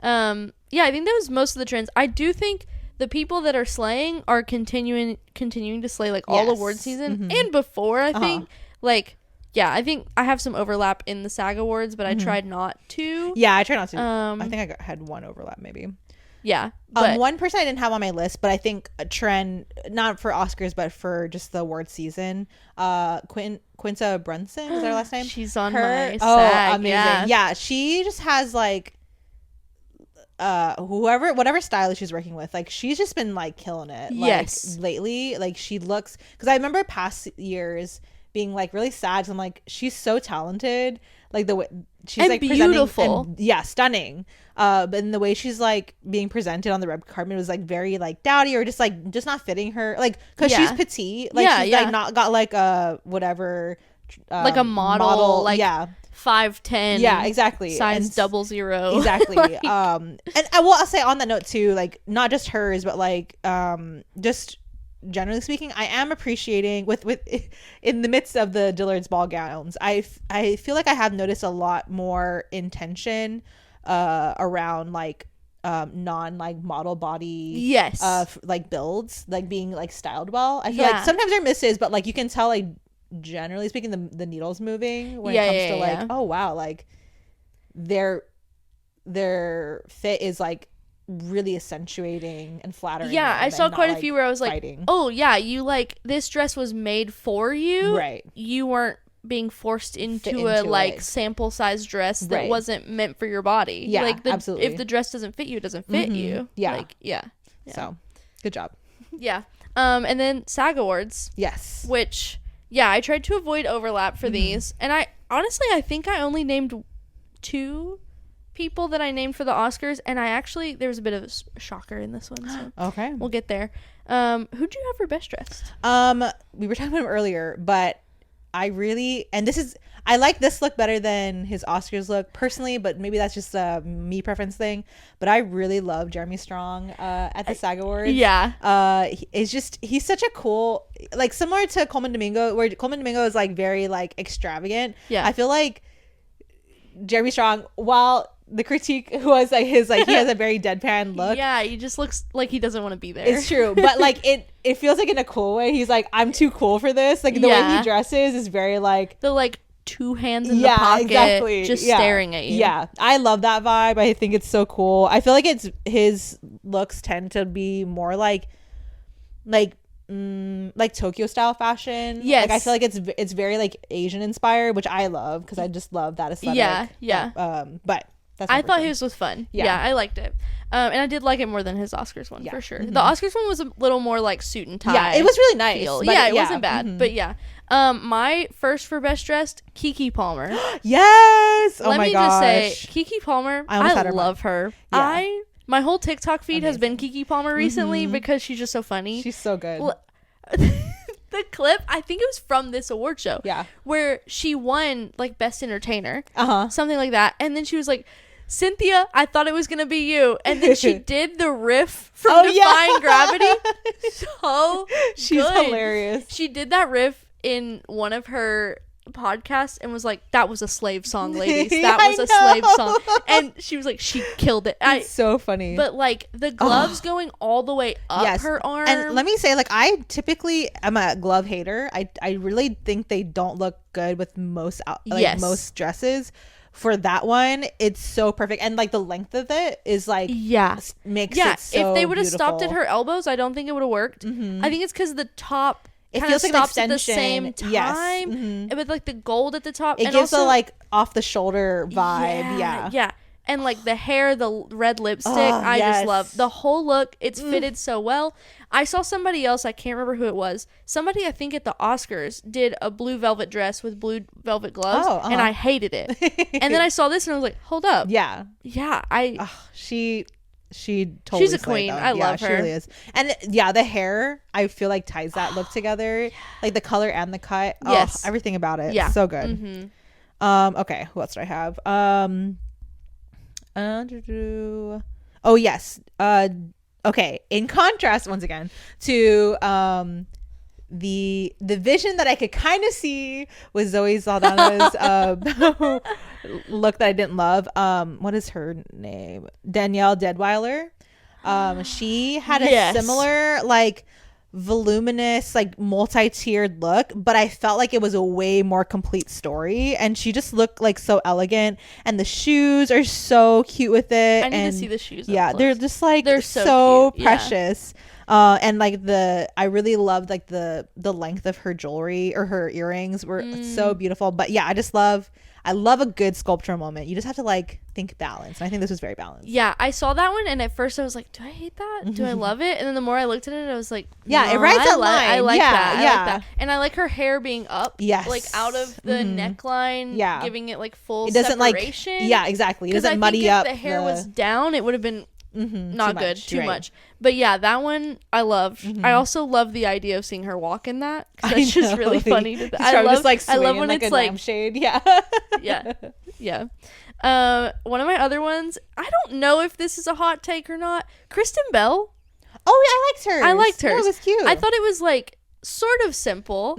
Yeah, I think that was most of the trends. I do think the people that are slaying are continuing to slay like all award season and before. I think like. Yeah, I think I have some overlap in the SAG Awards, but I tried not to. Yeah, I tried not to. I think I had one overlap, maybe. Yeah. One person I didn't have on my list, but I think a trend, not for Oscars, but for just the award season. Quinta Brunson is her last name. She's on my SAG. Amazing. Yeah, she just has like whatever stylist she's working with, like she's just been like killing it. Like, lately, like she looks, because I remember past years being like really sad. So I'm like, she's so talented, like the way she's and like beautiful and, yeah, stunning. But in the way she's like being presented on the red carpet was like very like dowdy, or just not fitting her, like because she's petite, like she's like not got like a whatever like a model like 5'10", yeah, exactly, size 00, exactly. Like, and I'll say on that note too, like not just hers, but like just generally speaking, I am appreciating with in the midst of the Dillard's ball gowns, I feel like I have noticed a lot more intention around like non like model body like builds, like being like styled well. I feel like sometimes they're misses, but like you can tell like generally speaking the needle's moving when it comes to like oh wow, like their fit is like really accentuating and flattering. Yeah, I saw quite a few where I was like, fighting. oh yeah, you like this dress was made for you, right? You weren't being forced into a like sample size dress that wasn't meant for your body. Yeah, like absolutely. If the dress doesn't fit you, it doesn't fit you. Yeah, like so good job. Yeah. And then SAG Awards, which I tried to avoid overlap for these, and I honestly I think I only named 2 people that I named for the Oscars, and I actually there was a bit of a shocker in this one, so okay, we'll get there. Who'd you have for best dressed? We were talking about him earlier, but I really, and I like this look better than his Oscars look personally, but maybe that's just a me preference thing. But I really love Jeremy Strong at the SAG Awards. He's such a cool, like similar to Coleman Domingo, where Coleman Domingo is like very like extravagant. I feel like Jeremy Strong, while the critique was like his like he has a very deadpan look. Yeah, he just looks like he doesn't want to be there. It's true, but like it feels like in a cool way. He's like, I'm too cool for this. Like the way he dresses is very like the like 2 hands in the pocket, just staring at you. Yeah, I love that vibe. I think it's so cool. I feel like his looks tend to be more like Tokyo style fashion. Like I feel like it's very like Asian inspired, which I love because I just love that aesthetic. But I thought his was fun. Yeah, I liked it. And I did like it more than his Oscars one for sure. The Oscars one was a little more like suit and tie. Yeah, it was really nice. It wasn't bad. But my first for best dressed, Keke Palmer. Yes. Oh Let my me gosh. just say, Keke Palmer, I love her. Yeah. My whole TikTok feed has been Keke Palmer recently because she's just so funny. She's so good. The clip, I think it was from this award show. Where she won like best entertainer. Something like that. And then she was like, Cynthia, I thought it was gonna be you, and then she did the riff from Defying Gravity. So she's good. Hilarious. She did that riff in one of her podcasts and was like, "That was a slave song, ladies. That was a slave song." And she was like, "She killed it." It's so funny. But like the gloves going all the way up her arm. And let me say, like I typically am a glove hater. I really think they don't look good with most most dresses. For that one, it's so perfect, and like the length of it is like makes it so if they would have beautiful. stopped at her elbows, I don't think it would have worked. I think it's because the top it feels like stops an at the same time, with like the gold at the top. It gives also, a like off the shoulder vibe. Yeah. And like the hair, the red lipstick, I just love the whole look. It's fitted so well. I saw somebody else, I can't remember who it was. Somebody, I think at the Oscars, did a blue velvet dress with blue velvet gloves, and I hated it. And then I saw this and I was like, hold up. Yeah. She totally she's a queen. Though. I love her. She really is. And the hair, I feel like ties that look together. Like the color and the cut. Yes. Everything about it. Yeah. So good. Okay, who else do I have? Oh yes. Okay, in contrast once again to the vision that I could kind of see with Zoe Saldana's look that I didn't love. What is her name? Danielle Deadweiler. She had a similar like voluminous like multi-tiered look, but I felt like it was a way more complete story, and she just looked like so elegant, and the shoes are so cute with it. I need to see the shoes. Yeah, they're just like they're so cute. precious. And like I really loved like the length of her jewelry, or her earrings were so beautiful. But yeah, I love a good sculptural moment. You just have to like think balance. And I think this was very balanced. Yeah, I saw that one, and at first I was like, do I hate that? Do I love it? And then the more I looked at it, I was like, yeah, it rides that line. I like that. Yeah. I like that. And I like her hair being up. Yes. Like out of the neckline. Yeah. Giving it like full it doesn't separation. Like, yeah, exactly. It doesn't muddy up. If the hair was down, it would have been not good. Too right. much. But yeah, that one I loved. I also love the idea of seeing her walk in that. That's just really funny. I love when it's like lampshade. Yeah. Yeah. One of my other ones, I don't know if this is a hot take or not. Kristen Bell. Oh, I liked hers. Yeah, it was cute. I thought it was like sort of simple,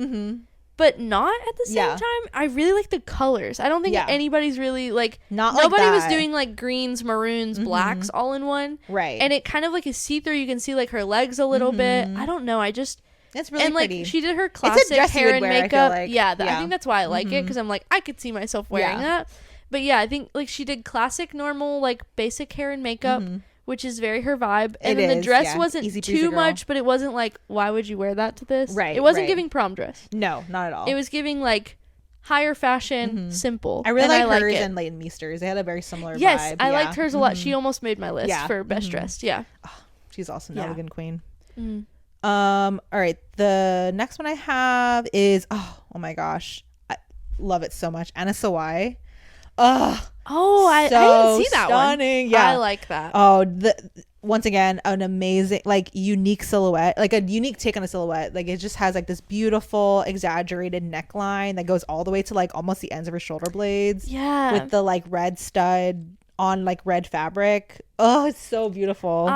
but not at the same time. I really like the colors. I don't think anybody's really like nobody was doing like greens, maroons, blacks all in one. Right. And it kind of like is see-through. You can see like her legs a little bit. I don't know. It's really pretty. She did her classic hair and makeup. Like. I think that's why I like it, because I'm like, I could see myself wearing that. But yeah, I think like she did classic, normal, like basic hair and makeup, which is very her vibe. And then the dress wasn't too much, but it wasn't like, why would you wear that to this? Right. It wasn't giving prom dress. No, not at all. It was giving like higher fashion, simple. I really like hers and Leighton Meester's. They had a very similar vibe. Yes, I liked hers a lot. She almost made my list for best dressed. Yeah. Oh, she's awesome. Elegant queen. All right. The next one I have is oh my gosh, I love it so much. Anna Sawai. I didn't see that stunning. one. Yeah, I like that. Once again, an amazing, like, unique silhouette, like a unique take on a silhouette. Like, it just has like this beautiful exaggerated neckline that goes all the way to like almost the ends of her shoulder blades. Yeah, with the like red stud on like red fabric. Oh, it's so beautiful.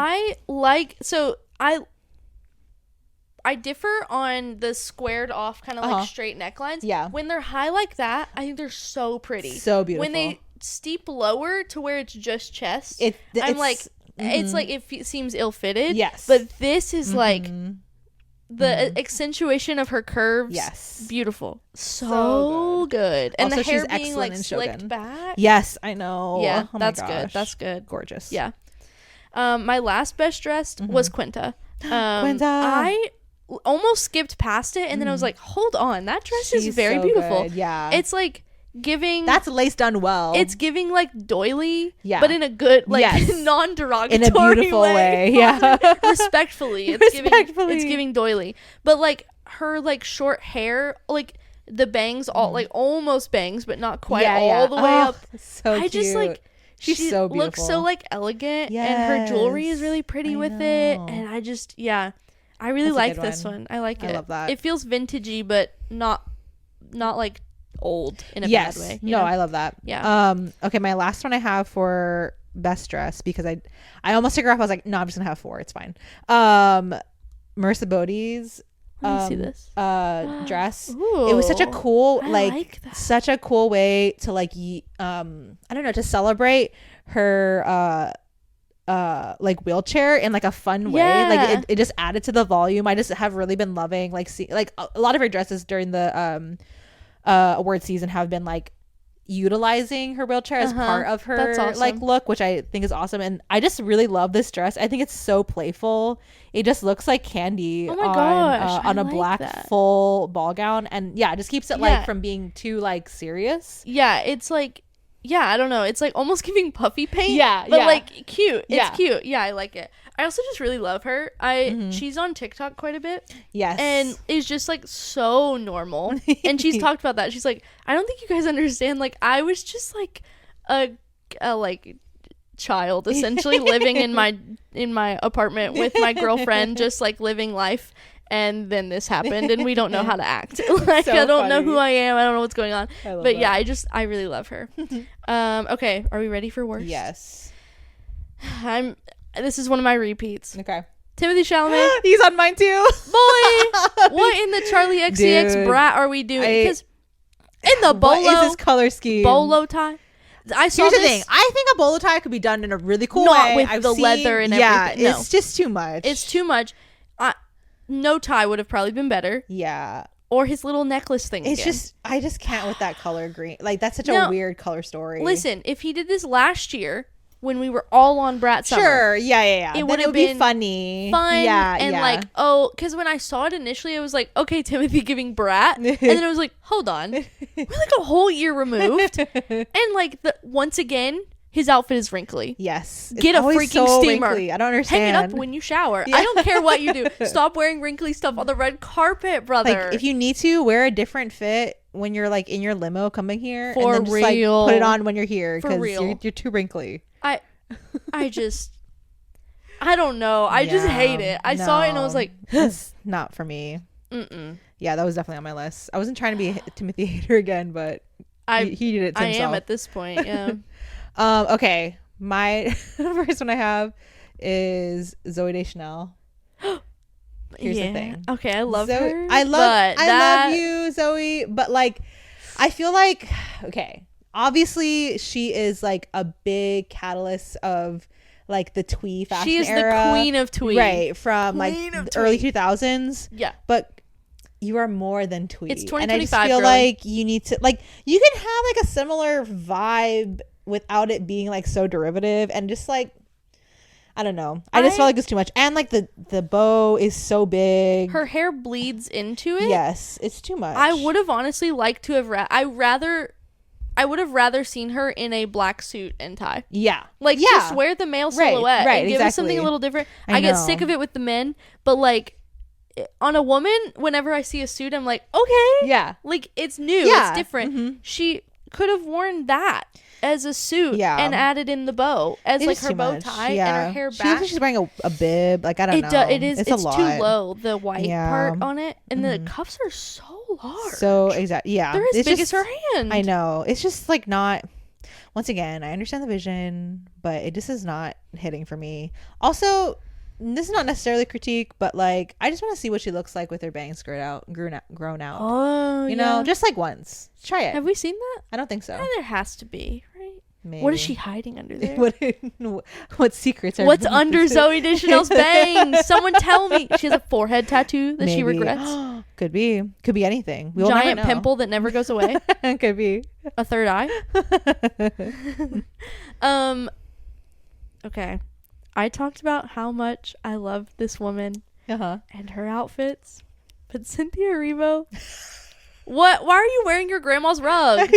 I differ on the squared off kind of like straight necklines. Yeah. When they're high like that, I think they're so pretty. So beautiful. When they steep lower to where it's just chest, it's like it seems ill-fitted. Yes. But this is like the accentuation of her curves. Yes. Beautiful. So good. And also, the hair she's being like in slicked Shogun. back. Yes, I know. Yeah, oh that's my good. gosh. That's good. Gorgeous. Yeah. My last best dressed was Quinta. Quinta. I almost skipped past it, and then I was like, hold on, that dress is very so beautiful. Good. Yeah. It's like giving that's lace done well. It's giving like doily, yeah, but in a good, like, non-derogatory in a beautiful way. Yeah. Respectfully. It's giving doily. But like her like short hair, like the bangs all like almost bangs, but not quite all the way up. So I just like she so beautiful. Looks so like elegant, and her jewelry is really pretty with it, and I just I really like this one. I like it. I love that. It feels vintagey, but not like old in a bad way. No, I love that. Yeah. Okay, my last one I have for best dress, because I almost took her off. I was like, no, I'm just gonna have 4. It's fine. Marissa Bodie's Let me see this dress. Ooh, it was such a cool like such a cool way to like I don't know, to celebrate her like wheelchair in like a fun way. Like it just added to the volume. I just have really been loving like like a lot of her dresses during the award season have been like utilizing her wheelchair as part of her like look, which I think is awesome. And I just really love this dress. I think it's so playful. It just looks like candy on a black full ball gown, and it just keeps it like from being too like serious. It's like yeah, I don't know. It's like almost giving puffy paint. Yeah, but yeah. like cute. It's Yeah. cute. Yeah, I like it. I also just really love her. She's on TikTok quite a bit. Yes. And is just like so normal. And she's talked about that. She's like, I don't think you guys understand. Like, I was just like a like child essentially living in my apartment with my girlfriend, just like living life. And then this happened, and we don't know how to act. Like, so I don't know who I am. I don't know what's going on. But that. Yeah, I really love her. Okay, are we ready for worst? Yes. This is one of my repeats. Okay. Timothy Chalamet. He's on mine too. Boy, what in the Charlie XCX brat are we doing? Because in the bolo, what is this color scheme? Bolo tie. Here's the thing. I think a bolo tie could be done in a really cool way. Not with the leather and everything. Yeah, it's just too much. It's too much. No tie would have probably been better. Yeah. Or his little necklace thing. It's again. just, I just can't with that color green. Like, that's such a weird color story. Listen, if he did this last year when we were all on Brat Summer. Sure. Yeah. It would have been funny. Fun. Yeah. And like, oh, because when I saw it initially, I was like, okay, Timothy giving Brat. And then I was like, hold on. We're like a whole year removed. And like, once again, his outfit is wrinkly. Yes. Get a freaking steamer. Wrinkly. I don't understand. Hang it up when you shower. Yeah. I don't care what you do. Stop wearing wrinkly stuff on the red carpet, brother. Like, if you need to, wear a different fit when you're like in your limo coming here. For and then real. Just, like, put it on when you're here. For real. You're too wrinkly. I don't know. I just hate it. I saw it and I was like, it's not for me. Yeah, that was definitely on my list. I wasn't trying to be a Timothy hater again, but he did it to himself. I am at this point, yeah. Okay. My first one I have is Zooey Deschanel. Here's the thing. Okay, I love her. I love you, Zoe. But like, I feel like, okay, obviously she is like a big catalyst of like the twee fashion era. She is the queen of twee. Right, from like the early 2000s. Yeah. But you are more than twee. It's 2025, and I just feel like you need to, like, you can have like a similar vibe without it being like so derivative and just like, I don't know. I just felt like it's too much. And like the bow is so big. Her hair bleeds into it. Yes, it's too much. I would have honestly liked to have I would have rather seen her in a black suit and tie. Yeah. Like, just wear the male silhouette and give us something a little different. I get sick of it with the men, but like on a woman, whenever I see a suit, I'm like, okay. Yeah. Like, it's new. It's different. She could have worn that as a suit and added in the bow as like her bow tie and her hair back. She looks like she's wearing a bib. Like, I don't know. It's too low, the white part on it, and the cuffs are so large. So exactly, yeah, they're as big as her hand. I know. It's just like not. Once again, I understand the vision, but it just is not hitting for me. Also, this is not necessarily a critique, but like, I just want to see what she looks like with her bangs grown out. Oh, you know, just like once. Try it. Have we seen that? I don't think so. There has to be, right? Maybe. What is she hiding under there? What secrets are? What's under Zooey Deschanel's bangs? Someone tell me. She has a forehead tattoo that she regrets. Could be anything. We'll giant pimple that never goes away. Could be a third eye. Okay. I talked about how much I love this woman and her outfits, but Cynthia Erivo, why are you wearing your grandma's rug?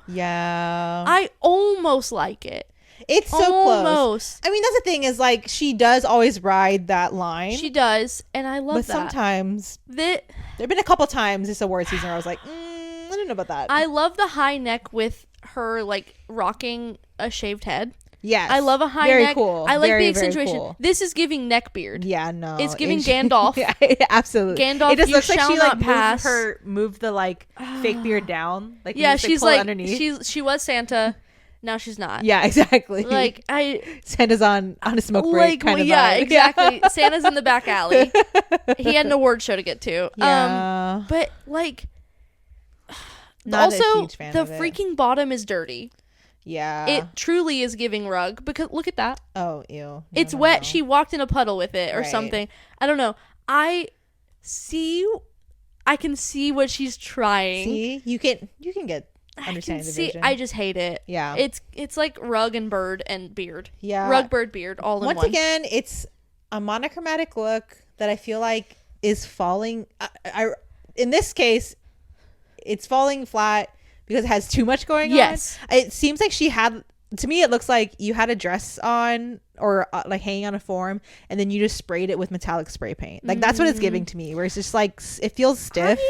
Yeah, I almost like it. It's so close. I mean, that's the thing, is like, she does always ride that line. She does, and I love that. But sometimes there have been a couple times this award season where I was like, I don't know about that. I love the high neck with her like rocking a shaved head. Yes. I love a high very neck. Cool. I like very, the accentuation. Cool. This is giving neck beard. Yeah, no. It's giving Gandalf. Yeah, absolutely. Gandalf, it just looks like she like pass. moved the like fake beard down. Like, yeah, she's like underneath. She was Santa. Now she's not. Yeah, exactly. Like, Santa's on a smoke break kind of yeah, vibe. Exactly. Santa's in the back alley. He had an award show to get to. Yeah. But like, not also a huge fan the of it. freaking bottom is dirty. Yeah. It truly is giving rug, because look at that. Oh, ew. No, it's wet. No. She walked in a puddle with it or something. I don't know. I can see what she's trying. See? You can get understanding the vision. I just hate it. Yeah. It's like rug and bird and beard. Yeah. Rug, bird, beard all in one. Once again, it's a monochromatic look that I feel like is falling. In this case, it's falling flat because it has too much going on. Yes. It seems like she had, to me, it looks like you had a dress on or like hanging on a form, and then you just sprayed it with metallic spray paint. Like that's what it's giving to me, where it's just like, it feels stiff.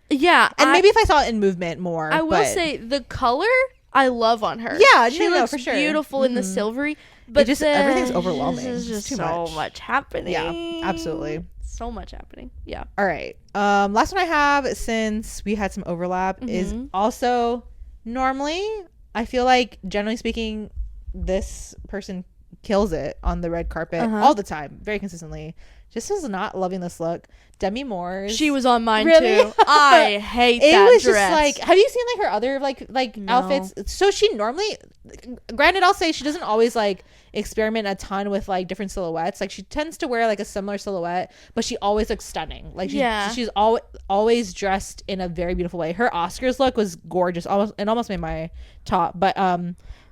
And maybe if I saw it in movement more. I will say the color I love on her. Yeah, she looks for sure. beautiful in the silvery, but everything's overwhelming. There's just too so much happening. Yeah, absolutely. So much happening. Yeah. All right. Last one I have, since we had some overlap, is also normally I feel like, generally speaking, this person kills it on the red carpet all the time, very consistently. Just is not loving this look. Demi Moore's. She was on mine too. I hate that dress. It was just like, have you seen like her other like No. outfits? So she normally, granted, I'll say she doesn't always like experiment a ton with like different silhouettes. Like she tends to wear like a similar silhouette, but she always looks stunning. Like she's always dressed in a very beautiful way. Her Oscars look was gorgeous. Almost made my top, but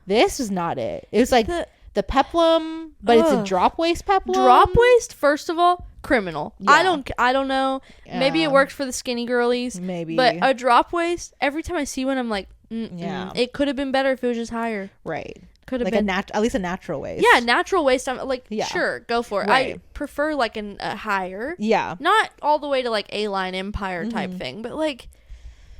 this was not it. It was like the peplum, but it's a drop waist peplum. Drop waist, first of all, criminal. Yeah. I don't know. Yeah. Maybe it worked for the skinny girlies. Maybe. But a drop waist, every time I see one, I'm like, yeah. It could have been better if it was just higher. Right. Could have like been at least a natural waist. Yeah, natural waist. I'm like, sure, go for it. Right. I prefer like a higher. Yeah. Not all the way to like A-line Empire type thing, but like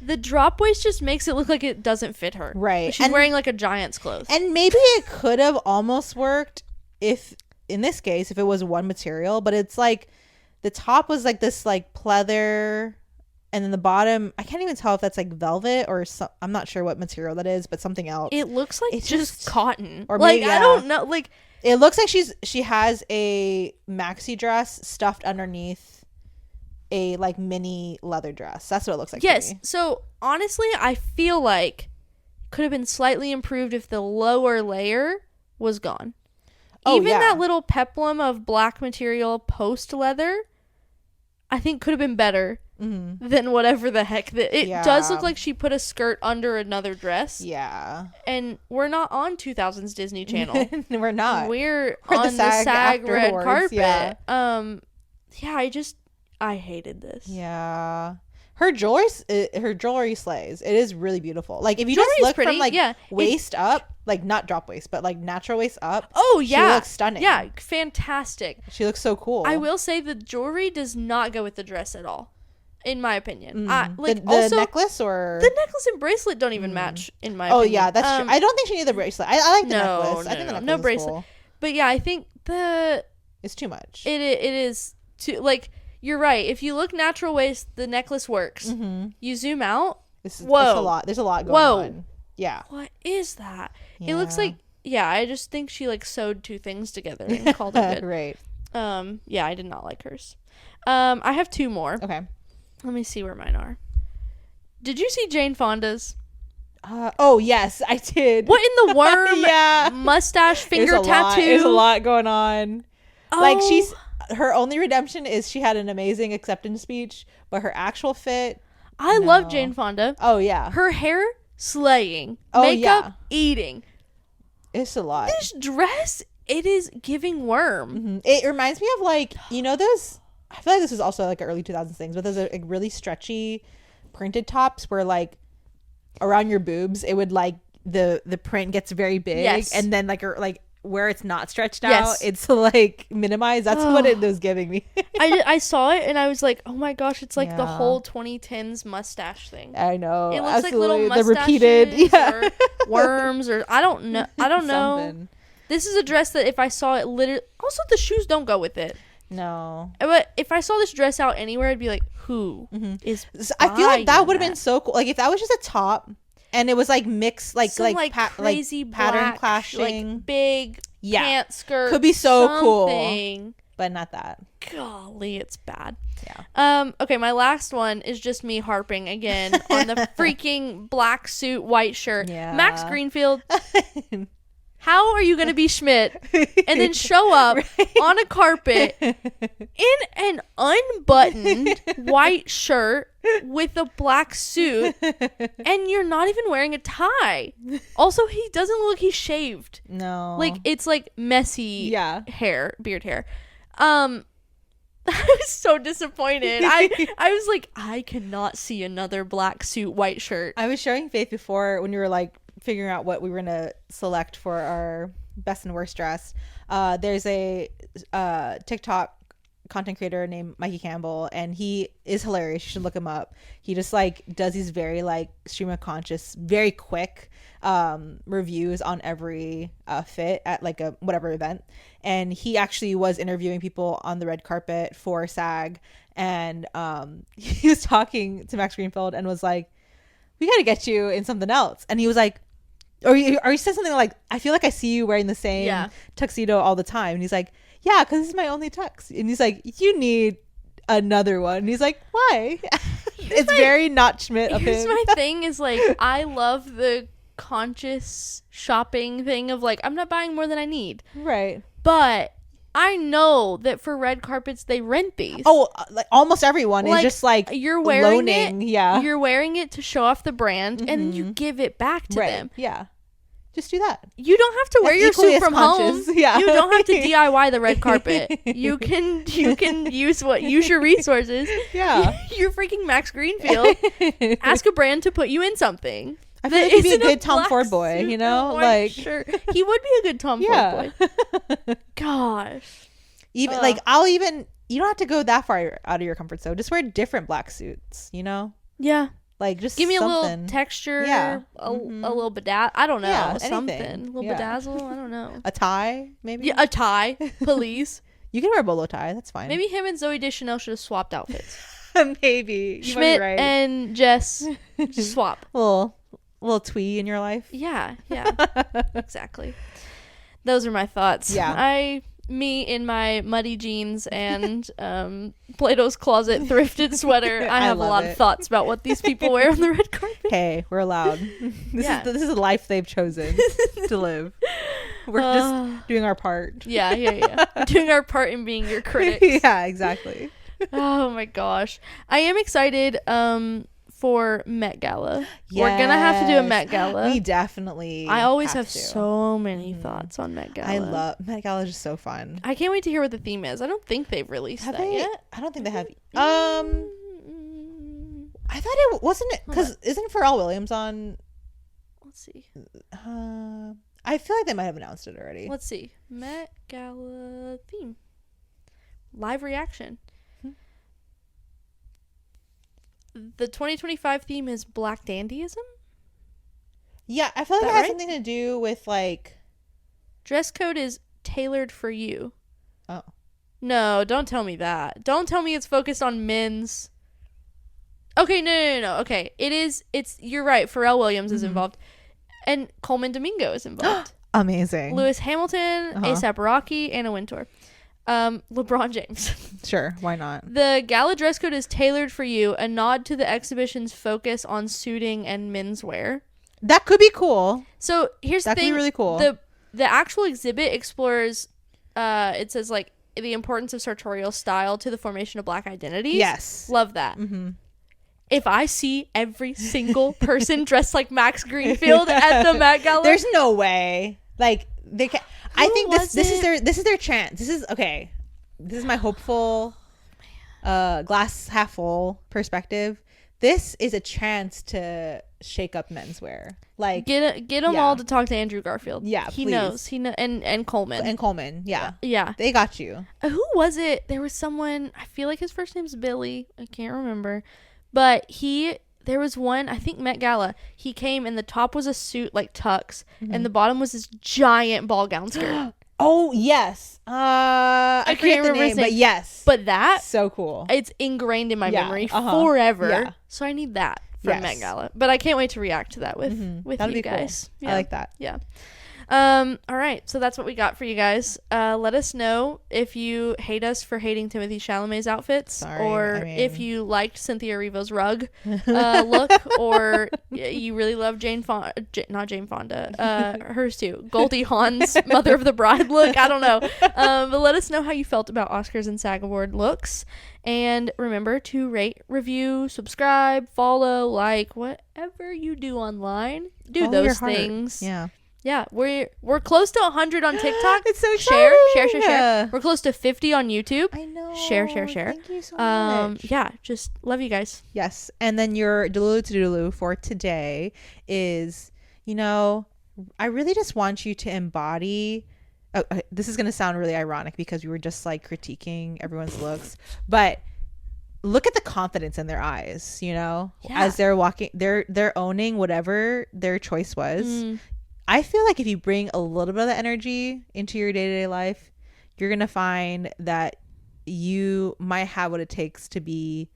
the drop waist just makes it look like it doesn't fit her. Right. She's wearing like a giant's clothes. And maybe it could have almost worked if, in this case, if it was one material, but it's like the top was like this like pleather, and then the bottom, I can't even tell if that's like velvet or I'm not sure what material that is, but something else. It looks like it's just cotton. Or like, maybe, I don't know. Like, it looks like she has a maxi dress stuffed underneath a like mini leather dress. That's what it looks like. Yes. To me. So honestly, I feel like it could have been slightly improved if the lower layer was gone. Even that little peplum of black material post leather, I think could have been better than whatever the heck. It does look like she put a skirt under another dress. Yeah. And we're not on 2000s Disney Channel. We're not. We're on the SAG red carpet. Yeah. I hated this. Yeah. Her jewelry slays. It is really beautiful. Like if you Jewelry's just look pretty, from like waist up, like not drop waist, but like natural waist up. Oh yeah, she looks stunning. Yeah, fantastic. She looks so cool. I will say the jewelry does not go with the dress at all, in my opinion. The also, necklace or the necklace and bracelet don't even match in my opinion. Oh yeah, that's true. I don't think she needed the bracelet. I like the necklace. I think the necklace no is bracelet. cool. But yeah, I think it's too much. It is too like. You're right. If you look natural waist, the necklace works. You zoom out. It's a lot. There's a lot going on. Yeah. What is that? Yeah. It looks like, I just think she like sewed two things together and called it good. Right. Yeah, I did not like hers. I have two more. Okay. Let me see where mine are. Did you see Jane Fonda's? Oh yes, I did. What in the worm? Mustache, finger tattoo. There's a lot going on. Oh. Like her only redemption is she had an amazing acceptance speech, but her actual fit. I love Jane Fonda. Oh yeah. Her hair slaying. Oh, makeup eating. It's a lot. This dress, it is giving worm. It reminds me of like, you know, those. I feel like this was also like early 2000s things, but those are like really stretchy printed tops where like around your boobs it would like the print gets very big, and then like where it's not stretched out, it's like minimized. That's what it was giving me. I saw it and I was like, oh my gosh, it's like the whole 2010s mustache thing. I know. It looks absolutely. like little mustaches the repeated or worms or I don't know. Something. This is a dress that if I saw it literally, also the shoes don't go with it. No. But if I saw this dress out anywhere, I'd be like, who is I feel like that would have been so cool. Like if that was just a top and it was like mixed, like crazy pattern black, clashing, like big pant skirt, could be so something. Cool, but not that. Golly, it's bad. Yeah. Okay, my last one is just me harping again on the freaking black suit, white shirt. Yeah. Max Greenfield. How are you going to be Schmidt and then show up on a carpet in an unbuttoned white shirt with a black suit and you're not even wearing a tie? Also, he doesn't look like he's shaved. No. Like, it's like messy hair, beard hair. I was so disappointed. I was like, I cannot see another black suit, white shirt. I was showing Faith before when we were like figuring out what we were gonna select for our best and worst dress. There's a TikTok content creator named Mikey Campbell, and he is hilarious. You should look him up. He just like does these very like stream of conscious, very quick reviews on every fit at like a whatever event. And he actually was interviewing people on the red carpet for SAG, and he was talking to Max Greenfield and was like, we got to get you in something else. And he was like, or he said something like, I feel like I see you wearing the same tuxedo all the time. And he's like, yeah, because this is my only tux. And he's like, you need another one. And he's like, why? It's very not Schmidt of him. Here's my thing is like, I love the conscious shopping thing of like, I'm not buying more than I need. Right. But I know that for red carpets, they rent these. Oh, like almost everyone is just like you're wearing loaning. it. Yeah. You're wearing it to show off the brand, and then you give it back to them. Yeah. Just do that. You don't have to wear your suit from home. Yeah. You don't have to DIY the red carpet. You can use your resources. Yeah. You're freaking Max Greenfield. Ask a brand to put you in something. I feel like he'd be a good Tom Ford boy, you know? Like sure. He would be a good Tom Ford boy. Gosh. Even like you don't have to go that far out of your comfort zone. Just wear different black suits, you know? Yeah. Like just give me something. A little texture, a little I don't know, something, a little bedazzle. I don't know. A tie, maybe. Yeah, a tie, please. You can wear a bolo tie. That's fine. Maybe him and Zooey Deschanel should have swapped outfits. Maybe you Schmidt might be right. and Jess swap. little twee in your life. Yeah, exactly. Those are my thoughts. Yeah. Me in my muddy jeans and Plato's Closet thrifted sweater. I have a lot of thoughts about what these people wear on the red carpet. Hey, we're allowed. This is a life they've chosen to live. We're just doing our part. Yeah. We're doing our part in being your critics. Yeah, exactly. Oh my gosh. I am excited for Met Gala. Yes. We're gonna have to do a Met Gala. We definitely I always have so many thoughts on Met Gala. I love Met Gala is just so fun. I can't wait to hear what the theme is. I don't think they've released that yet. I don't think they have. I thought it wasn't it because isn't Pharrell Williams on? Let's see. I feel like they might have announced it already. Let's see. Met Gala theme. Live reaction. The 2025 theme is Black Dandyism? Yeah, I feel like it has something to do with like... Dress code is tailored for you. Oh. No, don't tell me that. Don't tell me it's focused on men's... Okay, no. Okay, you're right. Pharrell Williams is involved. And Coleman Domingo is involved. Amazing. Lewis Hamilton, A$AP Rocky, Anna Wintour. LeBron James. Sure, why not? The gala dress code is tailored for you, a nod to the exhibition's focus on suiting and menswear. That could be cool. So here's the thing. That could be really cool. The actual exhibit explores, it says like the importance of sartorial style to the formation of Black identities. Yes. Love that. Mm-hmm. If I see every single person dressed like Max Greenfield at the Met Gala, there's no way. Like they can. I think this is their chance. This is my hopeful, glass half full perspective. This is a chance to shake up menswear. Like get them all to talk to Andrew Garfield. Yeah, he knows. And Coleman. And Coleman. Yeah. They got you. Who was it? There was someone. I feel like his first name's Billy. I can't remember, but there was one, I think Met Gala, he came and the top was a suit like tux and the bottom was this giant ball gown skirt. Oh, yes. I can't remember his name, but yes. But that, so cool. It's ingrained in my memory forever. Yeah. So I need that from Met Gala. But I can't wait to react to that with you guys. Cool. Yeah. I like that. Yeah. All right, so that's what we got for you guys. Let us know if you hate us for hating Timothée Chalamet's outfits, if you liked Cynthia Erivo's rug look, or you really love not Jane Fonda, hers too, Goldie Hawn's Mother of the Bride look. I don't know, but let us know how you felt about Oscars and SAG Award looks, and remember to rate, review, subscribe, follow, like, whatever you do online. Do those things. Yeah, we're close to 100 on TikTok. It's so exciting. Share. We're close to 50 on YouTube. I know. share. Thank you so much. Yeah, just love you guys. Yes. And then your Delulu to Dulu for today is, I really just want you to embody. This is going to sound really ironic because we were just like critiquing everyone's looks, but look at the confidence in their eyes, as they're walking, they're owning whatever their choice was. I feel like if you bring a little bit of that energy into your day-to-day life, you're going to find that you might have what it takes to be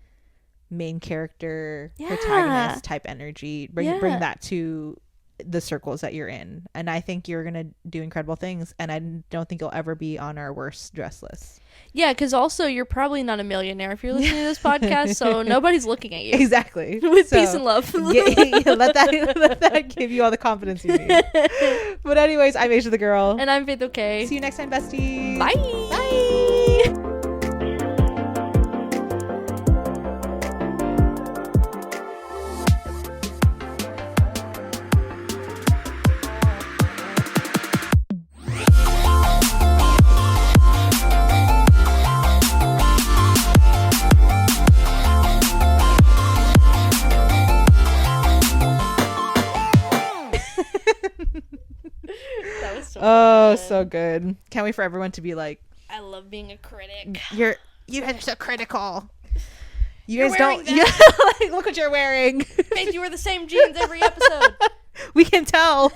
main character, protagonist type energy. Bring that to the circles that you're in. And I think you're going to do incredible things. And I don't think you'll ever be on our worst dress list. Yeah, because also you're probably not a millionaire if you're listening to this podcast, so nobody's looking at you. Exactly. With peace and love. Let that give you all the confidence you need. But anyways, I'm Asia the Girl. And I'm Faith Okay. See you next time, besties. Bye. Bye. So good. Can't wait for everyone to be like, I love being a critic. You guys are so critical. You guys don't look what you're wearing. Faith, you wear the same jeans every episode. We can tell.